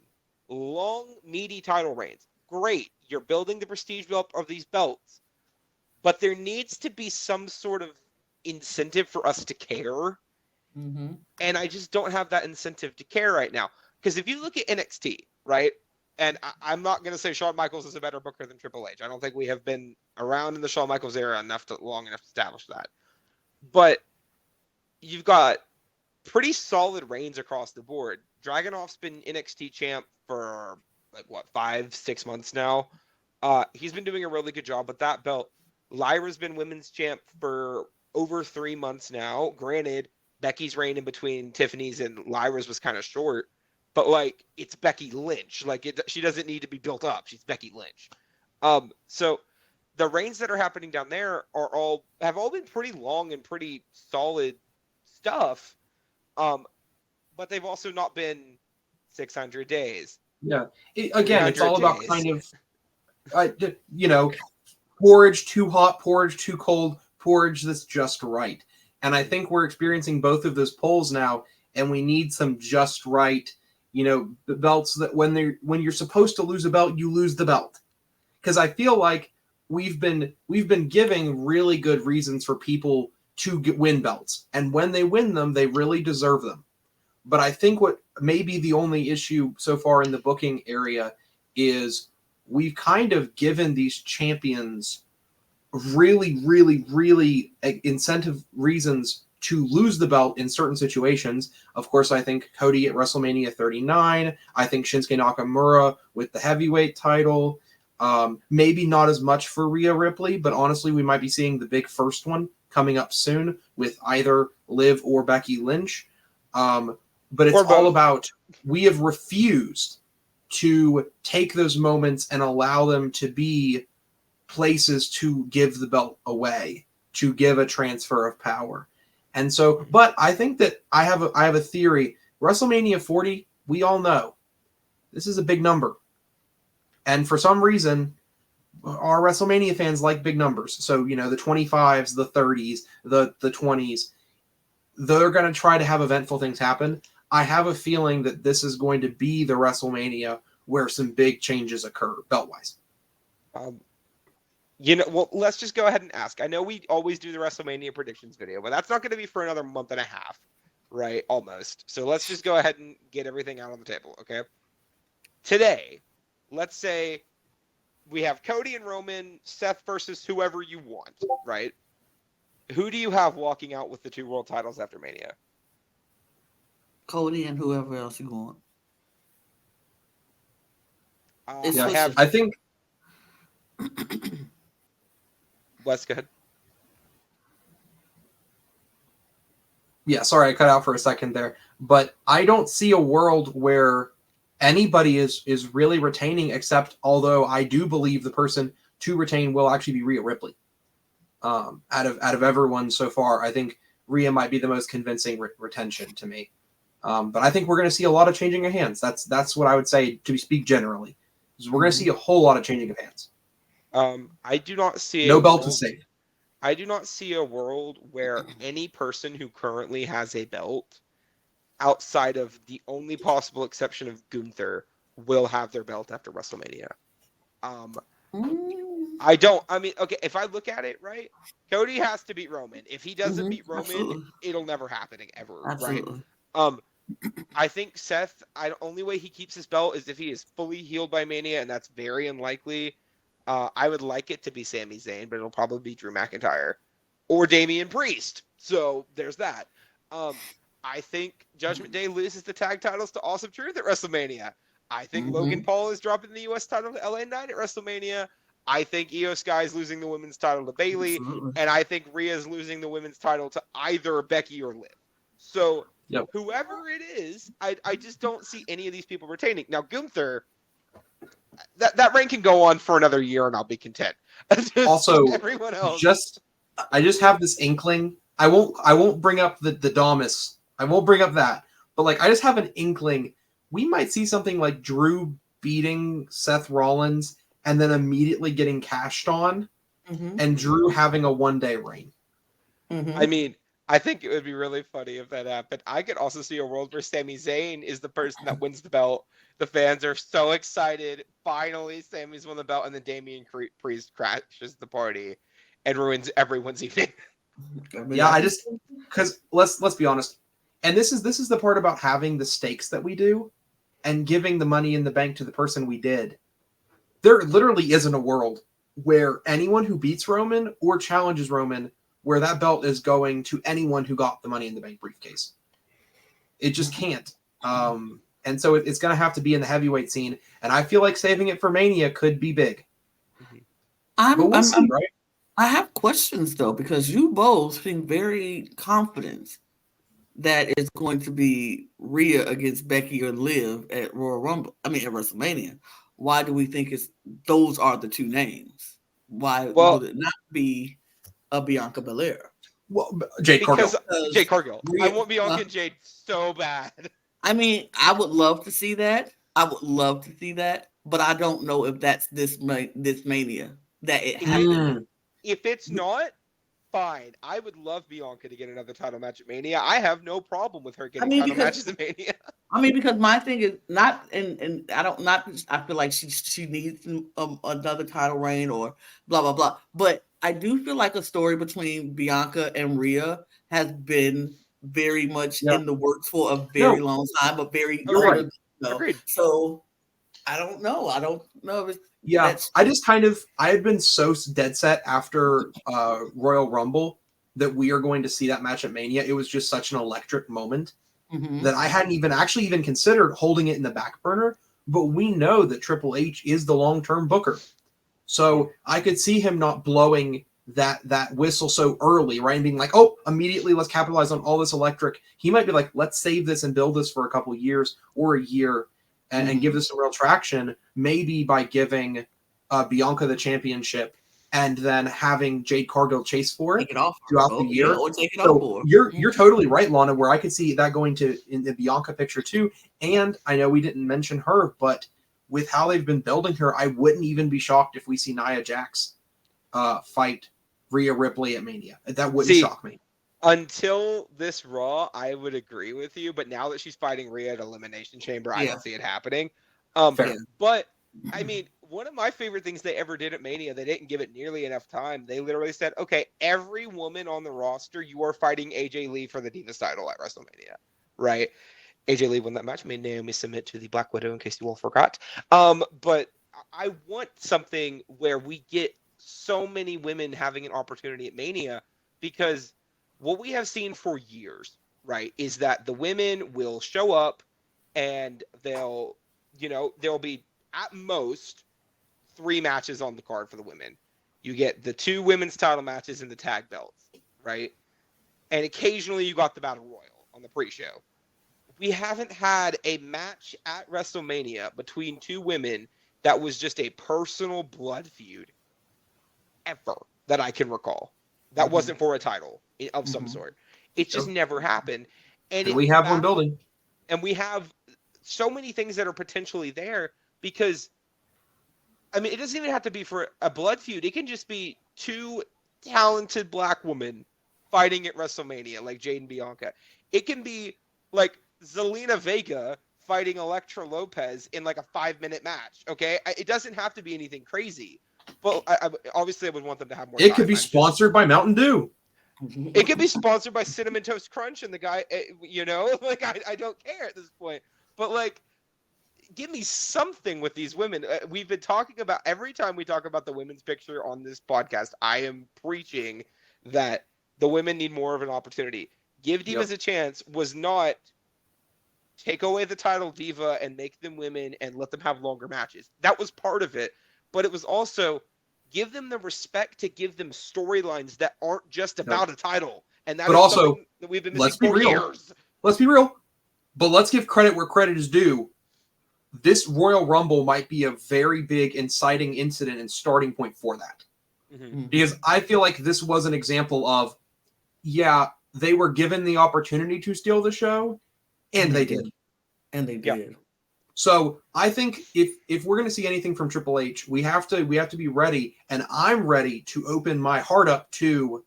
long, meaty title reigns. Great. You're building the prestige belt of these belts. But there needs to be some sort of incentive for us to care. And I just don't have that incentive to care right now. Because if you look at NXT, right? And I'm not going to say Shawn Michaels is a better booker than Triple H. I don't think we have been around in the Shawn Michaels era long enough to establish that. But you've got pretty solid reigns across the board. Dragunov's been NXT champ for 5-6 months now. He's been doing a really good job with that belt. Lyra's been women's champ for over 3 months now. Granted, Becky's reign in between Tiffany's and Lyra's was kind of short, but it's Becky Lynch. She doesn't need to be built up. She's Becky Lynch. So the reigns that are happening down there have all been pretty long and pretty solid stuff. But they've also not been 600 days. Yeah. It's all about days. kind of, porridge too hot, porridge too cold, porridge that's just right. And I think we're experiencing both of those poles now, and we need some just right, the belts that when you're supposed to lose a belt, you lose the belt. Because I feel like we've been giving really good reasons for people to win belts, and when they win them, they really deserve them. But I think what may be the only issue so far in the booking area is we've kind of given these champions really, really, really incentive reasons to lose the belt in certain situations. Of course, I think Cody at WrestleMania 39. I think Shinsuke Nakamura with the heavyweight title. Maybe not as much for Rhea Ripley, but honestly, we might be seeing the big first one coming up soon with either Liv or Becky Lynch. But it's all about, we have refused to take those moments and allow them to be places to give the belt away, to give a transfer of power. And so, but I think that I have a theory. WrestleMania 40, we all know this is a big number. And for some reason, our WrestleMania fans like big numbers. So, the 25s, the 30s, the 20s, they're going to try to have eventful things happen. I have a feeling that this is going to be the WrestleMania where some big changes occur belt-wise. Well, let's just go ahead and ask. I know we always do the WrestleMania predictions video, but that's not going to be for another month and a half, right? Almost. So let's just go ahead and get everything out on the table, okay? Today, let's say we have Cody and Roman, Seth versus whoever you want, right? Who do you have walking out with the 2 world titles after Mania? Cody and whoever else you want. I think. Wes, go ahead. Yeah, sorry, I cut out for a second there. But I don't see a world where anybody is really retaining, except although I do believe the person to retain will actually be Rhea Ripley. Out of everyone so far, I think Rhea might be the most convincing retention to me. But I think we're going to see a lot of changing of hands. That's what I would say to speak generally. We're going to see a whole lot of changing of hands. I do not see no belt to save. I do not see a world where any person who currently has a belt, outside of the only possible exception of Gunther, will have their belt after WrestleMania. Okay, if I look at it, right, Cody has to beat Roman. If he doesn't beat Roman, it'll never happen ever, Absolutely. right? I think Seth, the only way he keeps his belt is if he is fully healed by Mania, and that's very unlikely. I would like it to be Sami Zayn, but it'll probably be Drew McIntyre or Damian Priest. So there's that. I think Judgment Day loses the tag titles to Awesome Truth at WrestleMania. I think Logan Paul is dropping the U.S. title to LA Knight at WrestleMania. I think Io Sky is losing the women's title to Bayley. Absolutely. And I think Rhea's losing the women's title to either Becky or Liv. So whoever it is, I just don't see any of these people retaining. Now, Gunther, that reign can go on for another year and I'll be content. Also, everyone else. I just have this inkling. I won't bring up the Domus. I won't bring up that. But I just have an inkling we might see something like Drew beating Seth Rollins and then immediately getting cashed on, and Drew having a one-day reign. I mean, I think it would be really funny if that happened. I could also see a world where Sami Zayn is the person that wins the belt. The fans are so excited. Finally, Sami's won the belt, and then Damian Priest crashes the party and ruins everyone's evening. Yeah, because let's be honest, and this is the part about having the stakes that we do, and giving the money in the bank to the person we did. There literally isn't a world where anyone who beats Roman or challenges Roman, where that belt is going to anyone who got the Money in the Bank briefcase. It just can't. And so it's going to have to be in the heavyweight scene. And I feel like saving it for Mania could be big. Right? I have questions, though, because you both seem very confident that it's going to be Rhea against Becky or Liv at Royal Rumble. I mean, at WrestleMania. Why do we think those are the two names? Why would it not be a Bianca Belair? Well, Jade Cargill. Jade Cargill. I want Bianca and Jade so bad. I mean, I would love to see that. But I don't know if that's this Mania that it happened. If it's not, fine. I would love Bianca to get another title match at Mania. I have no problem with her getting title matches at Mania. I mean, because my thing is not, and I feel like she needs another title reign or blah blah blah. But I do feel like a story between Bianca and Rhea has been very much in the works for a very long time, but Agreed. So I don't know. If it's, I had been so dead set after Royal Rumble that we are going to see that match at Mania. It was just such an electric moment that I hadn't even considered holding it in the back burner. But we know that Triple H is the long-term booker. So I could see him not blowing that whistle so early, right? And being like, oh, immediately let's capitalize on all this electric. He might be like, let's save this and build this for a couple of years or a year and give this some real traction, maybe by giving Bianca the championship and then having Jade Cargill chase for it Take it off throughout the year. or take it So off for. you're totally right, Lana, where I could see that going to in the Bianca picture too. And I know we didn't mention her, but with how they've been building her, I wouldn't even be shocked if we see Nia Jax fight Rhea Ripley at Mania. That wouldn't shock me. Until this Raw, I would agree with you, but now that she's fighting Rhea at Elimination Chamber, I don't see it happening. But I mean, one of my favorite things they ever did at Mania, they didn't give it nearly enough time. They literally said, okay, every woman on the roster, you are fighting AJ Lee for the Divas title at WrestleMania, right? AJ Lee won that match, made Naomi submit to the Black Widow, in case you all forgot. But I want something where we get so many women having an opportunity at Mania, because what we have seen for years, right, is that the women will show up and there'll be at most 3 matches on the card for the women. You get the 2 women's title matches and the tag belts, right? And occasionally you got the Battle Royal on the pre-show. We haven't had a match at WrestleMania between 2 women that was just a personal blood feud ever that I can recall. That wasn't for a title of some sort. It just never happened. And we have one building. And we have so many things that are potentially there, because, I mean, it doesn't even have to be for a blood feud. It can just be 2 talented black women fighting at WrestleMania, like Jade and Bianca. It can be like Zelina Vega fighting Elektra Lopez in like a 5-minute match, okay? It doesn't have to be anything crazy. But obviously I would want them to have more. It could be sponsored by Mountain Dew. It could be sponsored by Cinnamon Toast Crunch, and the guy, like, I don't care at this point. But, like, give me something with these women. We've been talking about, every time we talk about the women's picture on this podcast, I am preaching that the women need more of an opportunity. Give Divas a chance was not take away the title Diva and make them women and let them have longer matches. That was part of it. But it was also give them the respect to give them storylines that aren't just about a title. And that is something that we've been missing for years. Let's be real. But let's give credit where credit is due. This Royal Rumble might be a very big inciting incident and starting point for that. Because I feel like this was an example of, they were given the opportunity to steal the show, and they did. And they did. So I think if we're going to see anything from Triple H, we have to be ready, and I'm ready to open my heart up to.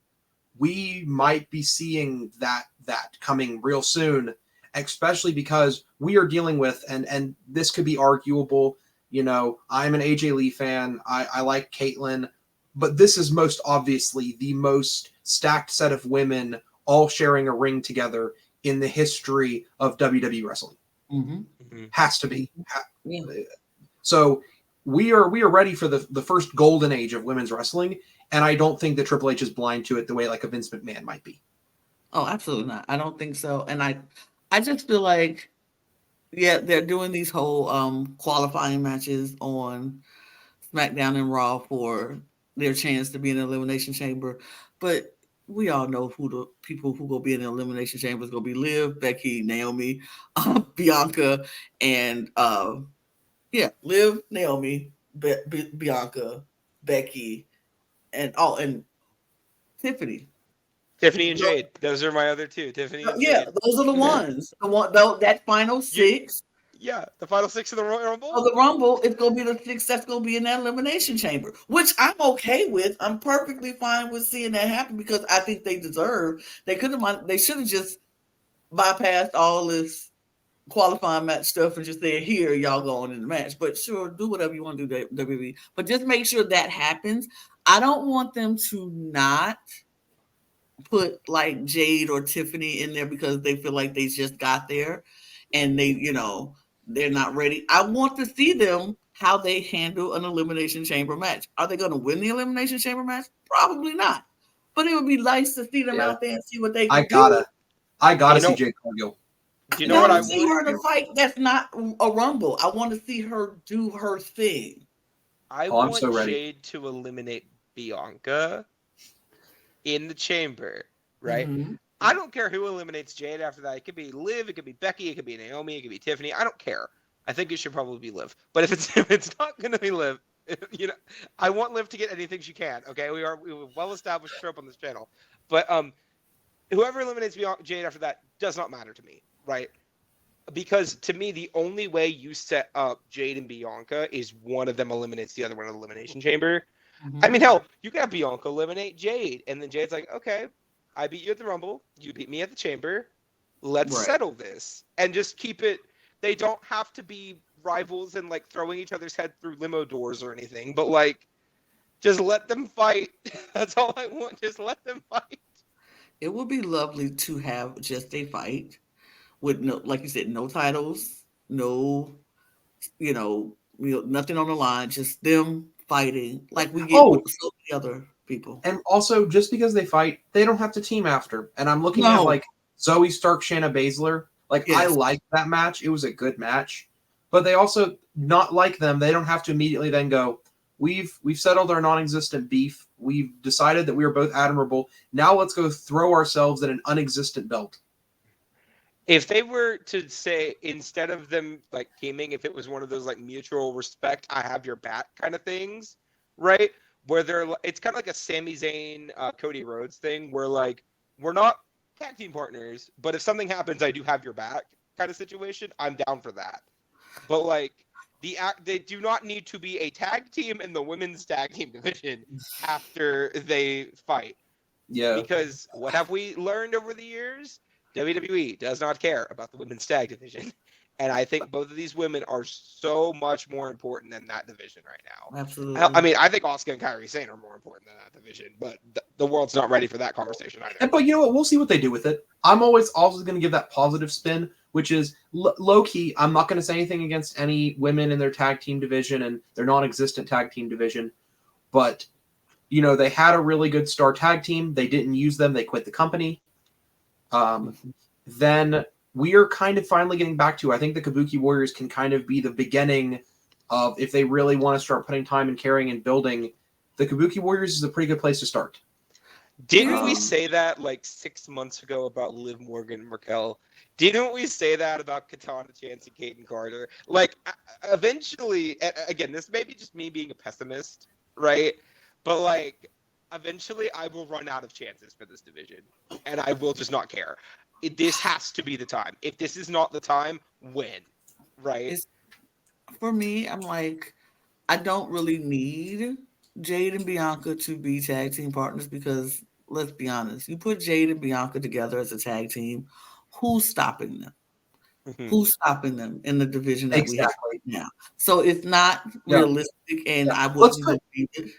We might be seeing that coming real soon, especially because we are dealing with, and this could be arguable. I'm an AJ Lee fan. I like Caitlyn, but this is most obviously the most stacked set of women all sharing a ring together in the history of WWE wrestling. Has to be. So we are ready for the first golden age of women's wrestling, and I don't think that Triple H is blind to it the way like a Vince McMahon might be. Oh, absolutely not. I don't think so. And I just feel like, they're doing these whole qualifying matches on SmackDown and Raw for their chance to be in the Elimination Chamber, but we all know who the people who will be in the Elimination Chamber is going to be: Liv, Becky, Naomi, Bianca, and Liv, Naomi, Bianca, Becky, and Tiffany. Tiffany and Jade. Those are my other 2. Tiffany and Jade. Those are the ones. That final 6. The final 6 of the Royal Rumble. Oh, the Rumble is going to be the 6 that's going to be in that Elimination Chamber, which I'm okay with. I'm perfectly fine with seeing that happen because I think they deserve. They should have just bypassed all this qualifying match stuff and just said, "Here, y'all go on in the match." But sure, do whatever you want to do, WWE. But just make sure that happens. I don't want them to not put like Jade or Tiffany in there because they feel like they just got there and they're not ready. I want to see them how they handle an Elimination Chamber match. Are they going to win the Elimination Chamber match? Probably not. But it would be nice to see them out there and see what they can do. I gotta see Jade Cargill. Do you know what I see her in a fight that's not a Rumble. I want to see her do her thing. I want Jade to eliminate Bianca in the chamber, right? I don't care who eliminates Jade after that. It could be Liv, it could be Becky, it could be Naomi, it could be Tiffany. I don't care. I think it should probably be Liv. But if it's not going to be Liv, I want Liv to get anything she can. Okay, we have well established trope on this channel, but whoever eliminates Jade after that does not matter to me, right? Because to me, the only way you set up Jade and Bianca is one of them eliminates the other one in the Elimination Chamber. Mhm. I mean, hell, you can have Bianca eliminate Jade, and then Jade's like, okay, I beat you at the Rumble, you beat me at the Chamber, let's Right. settle this, and just keep it. They don't have to be rivals and like throwing each other's head through limo doors or anything, but like, just let them fight. That's all I want. Just let them fight. It would be lovely to have just a fight with no, like you said, no titles, no, nothing on the line, just them fighting like we get with so many other people. And also, just because they fight, they don't have to team after. And I'm looking at No. like Zoe Stark, Shayna Baszler. Like I Yes. liked that match; it was a good match. But they also, not like them, they don't have to immediately then go, We've settled our non-existent beef. We've decided that we are both admirable. Now let's go throw ourselves at an unexistent belt. If they were to say, instead of them like teaming, if it was one of those like mutual respect, I have your back kind of things, right? Where it's kind of like a Sami Zayn, Cody Rhodes thing, where like we're not tag team partners, but if something happens, I do have your back kind of situation. I'm down for that. But like they do not need to be a tag team in the women's tag team division after they fight. Yeah. Because what have we learned over the years? WWE does not care about the women's tag division. And I think both of these women are so much more important than that division right now. Absolutely. I mean, I think Asuka and Kairi Sane are more important than that division, but the world's not ready for that conversation either. But you know what? We'll see what they do with it. I'm always also going to give that positive spin, which is low-key. I'm not going to say anything against any women in their tag team division and their non-existent tag team division. But, they had a really good star tag team. They didn't use them. They quit the company. Then we are kind of finally getting back to, I think the Kabuki Warriors can kind of be the beginning of, if they really want to start putting time and caring and building, the Kabuki Warriors is a pretty good place to start. Didn't we say that like 6 months ago about Liv Morgan and Raquel? Didn't we say that about Katana Chance and Kaden Carter? Like, eventually, again, this may be just me being a pessimist, right? But like, eventually I will run out of chances for this division, and I will just not care. This has to be the time. If this is not the time, when? Right? For me, I'm like, I don't really need Jade and Bianca to be tag team partners because, let's be honest, you put Jade and Bianca together as a tag team, who's stopping them? Mm-hmm. Who's stopping them in the division that we have Exactly. right now? So it's not realistic, and I wouldn't believe it.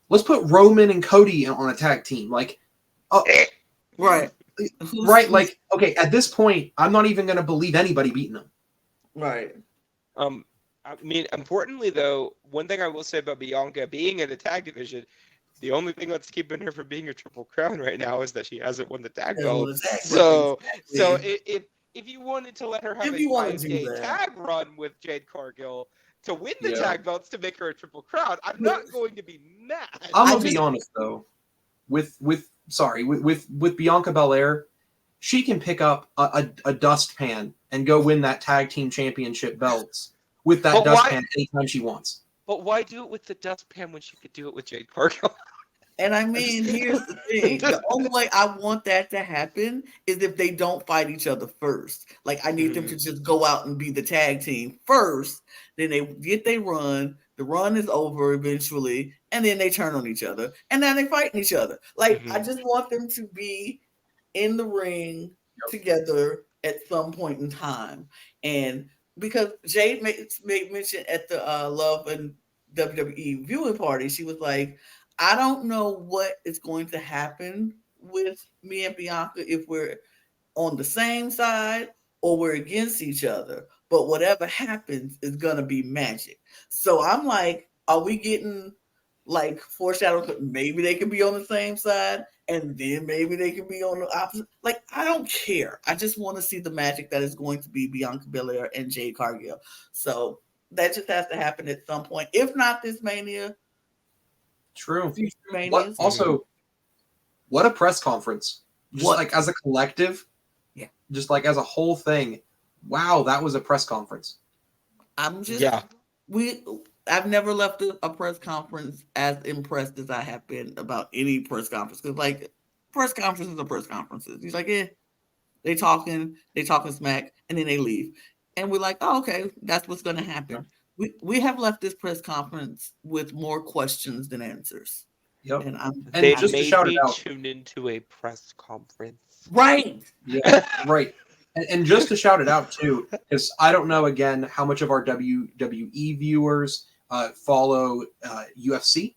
Let's put Roman and Cody on a tag team. Like, right. Right, like, okay, at this point, I'm not even going to believe anybody beating them. Right. I mean, importantly, though, one thing I will say about Bianca being in the tag division, the only thing that's keeping her from being a Triple Crown right now is that she hasn't won the tag belt. So if you wanted to let her have a 5-day tag run with Jade Cargill to win the tag belts to make her a Triple Crown, I'm not going to be mad. I'm going to be honest, though. With Bianca Belair, she can pick up a dustpan and go win that tag team championship belts with that dustpan anytime she wants. But why do it with the dustpan when she could do it with Jade Cargill? And I mean, here's the thing. The only way I want that to happen is if they don't fight each other first. Like, I need them to just go out and be the tag team first. Then they get their run. The run is over eventually. And then they turn on each other. And then they fight each other. Like, I just want them to be in the ring together at some point in time. And because Jade made mention at the Love and WWE viewing party, she was like, I don't know what is going to happen with me and Bianca if we're on the same side or we're against each other. But whatever happens is going to be magic. So I'm like, are we getting like foreshadowed? Maybe they can be on the same side and then maybe they can be on the opposite. Like, I don't care. I just want to see the magic that is going to be Bianca Belair and Jade Cargill. So that just has to happen at some point. If not this Mania, true. Also, what a press conference. Just like as a collective. Yeah. Just like as a whole thing. Wow, that was a press conference. I'm just I've never left a press conference as impressed as I have been about any press conference. Because like press conferences are press conferences. He's like, yeah, they talking smack, and then they leave, and we're like, oh, okay, that's what's going to happen. We have left this press conference with more questions than answers. Yep. And They just to made shout it me out, tune into a press conference. right. yeah, right. And just to shout it out too, because I don't know again how much of our WWE viewers follow UFC.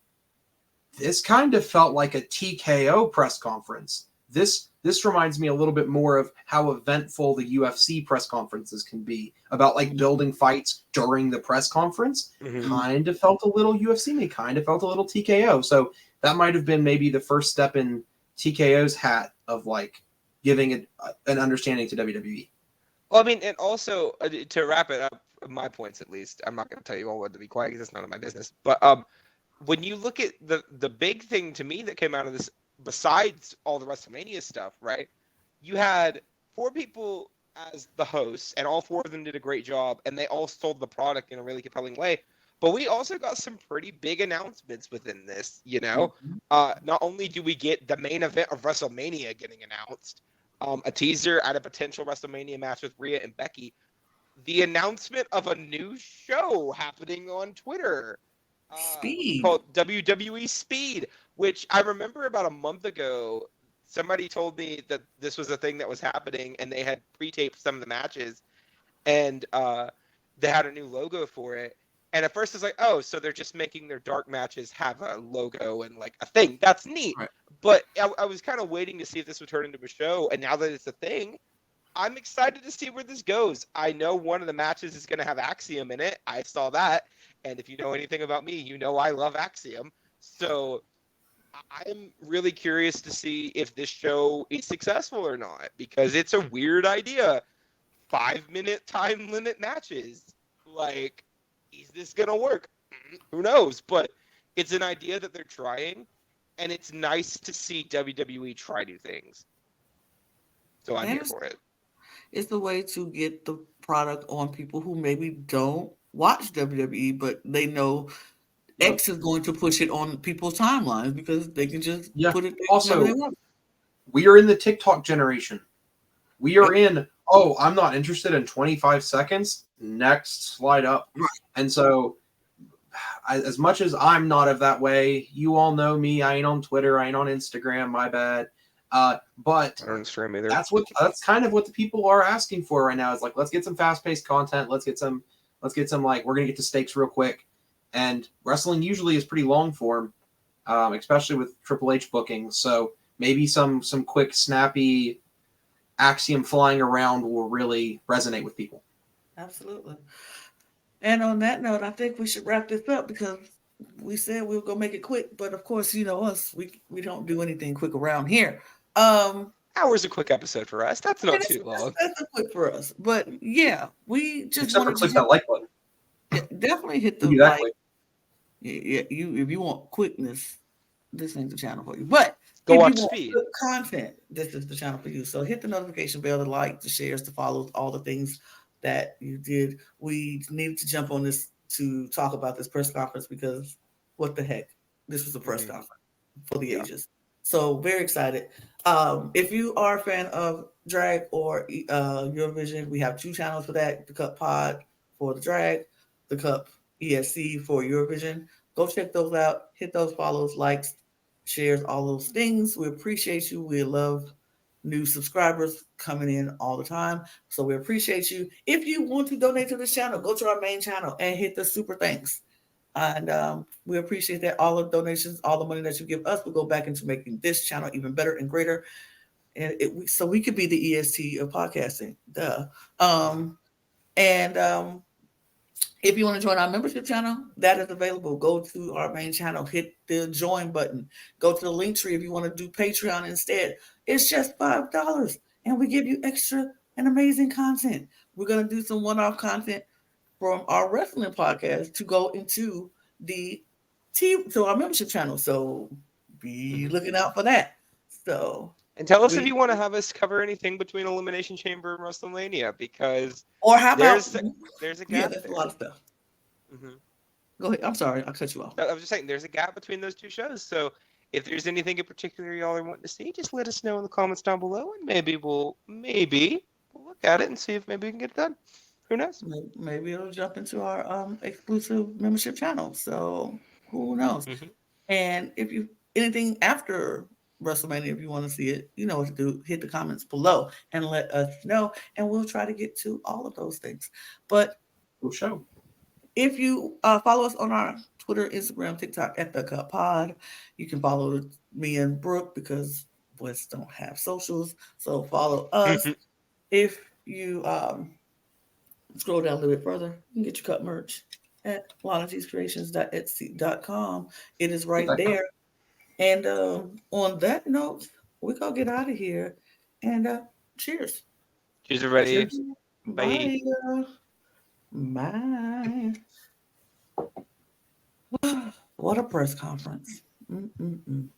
This kind of felt like a TKO press conference. This reminds me a little bit more of how eventful the UFC press conferences can be, about like building fights during the press conference. Mhm. Kind of felt a little UFC, me kind of felt a little TKO. So that might have been maybe the first step in TKO's hat of like giving it an understanding to WWE. Well, I mean, and also to wrap it up, my points at least. I'm not going to tell you all what to be quiet because it's none of my business. But when you look at the big thing to me that came out of this, besides all the WrestleMania stuff, right? You had 4 people as the hosts, and all 4 of them did a great job, and they all sold the product in a really compelling way. But we also got some pretty big announcements within this, you know? Not only do we get the main event of WrestleMania getting announced, a teaser at a potential WrestleMania match with Rhea and Becky, the announcement of a new show happening on Twitter. Speed. Called WWE Speed, which I remember about a month ago, somebody told me that this was a thing that was happening, and they had pre-taped some of the matches, and they had a new logo for it. And at first it's like, oh, so they're just making their dark matches have a logo and like a thing. That's neat. Right. But I was kind of waiting to see if this would turn into a show, and now that it's a thing, I'm excited to see where this goes. I know one of the matches is going to have Axiom in it. I saw that. And if you know anything about me, you know I love Axiom. So I'm really curious to see if this show is successful or not, because it's a weird idea. 5-minute time limit matches. Like, is this going to work? Who knows? But it's an idea that they're trying, and it's nice to see WWE try new things. So I'm here for it. It's the way to get the product on people who maybe don't watch WWE, but they know X is going to push it on people's timelines because they can just put it there whenever they want. We are in the TikTok generation. We are in, oh, I'm not interested in 25 seconds. Next, slide up. Right. And so, as much as I'm not of that way, you all know me. I ain't on Twitter. I ain't on Instagram. My bad. But I don't Instagram either. That's kind of what the people are asking for right now. Is like, let's get some fast-paced content. Let's get some like, we're gonna get to stakes real quick. And wrestling usually is pretty long form, especially with Triple H bookings. So maybe some quick, snappy Axiom flying around will really resonate with people. Absolutely. And on that note, I think we should wrap this up because we said we were gonna make it quick, but of course, you know us, we don't do anything quick around here. Hour's a quick episode for us. That's not too long. That's a quick for us. But yeah, we just Except for wanted click to that like button. definitely hit the Do that like. quick. Yeah, if you want quickness, this ain't the channel for you. But Go if watch you want Speed. good content, this is the channel for you. So hit the notification bell, the like, the shares, to follow all the things that you did. We needed to jump on this to talk about this press conference because what the heck? This was a press conference for the ages. So very excited. If you are a fan of drag or Eurovision, we have 2 channels for that: the Cup Pod for the drag, the Cup ESC for Eurovision. Go check those out. Hit those follows, likes, shares, all those things. We appreciate you. We love new subscribers coming in all the time. So we appreciate you. If you want to donate to this channel, go to our main channel and hit the super thanks. And we appreciate that. All the donations, all the money that you give us will go back into making this channel even better and greater. And so we could be the EST of podcasting. Duh. If you want to join our membership channel, that is available. Go to our main channel, hit the join button. Go to the link tree if you want to do Patreon instead. It's just $5, and we give you extra and amazing content. We're going to do some one-off content from our wrestling podcast to go into our membership channel. So be looking out for that. So. And tell us if you want to have us cover anything between Elimination Chamber and Wrestlemania, because or how about there's a gap. Yeah, that's a lot of stuff. Mm-hmm. Go ahead. I'm sorry, I cut you off. I was just saying, there's a gap between those two shows. So if there's anything in particular y'all are wanting to see, just let us know in the comments down below, and maybe we'll look at it and see if maybe we can get it done. Who knows? Maybe it'll jump into our exclusive membership channel. So who knows? Mhm. And if you anything after WrestleMania, if you want to see it, you know what to do. Hit the comments below and let us know, and we'll try to get to all of those things. But Cool show. if you follow us on our Twitter, Instagram, TikTok at The Cup Pod, you can follow me and Brooke because boys don't have socials. So follow us. If you scroll down a little bit further, you can get your cup merch at lonatiescreations.etsy.com. It is right there. And on that note, we're going to get out of here. And cheers. Cheers, everybody. Cheers. Bye. Bye. What a press conference. Mm-mm-mm.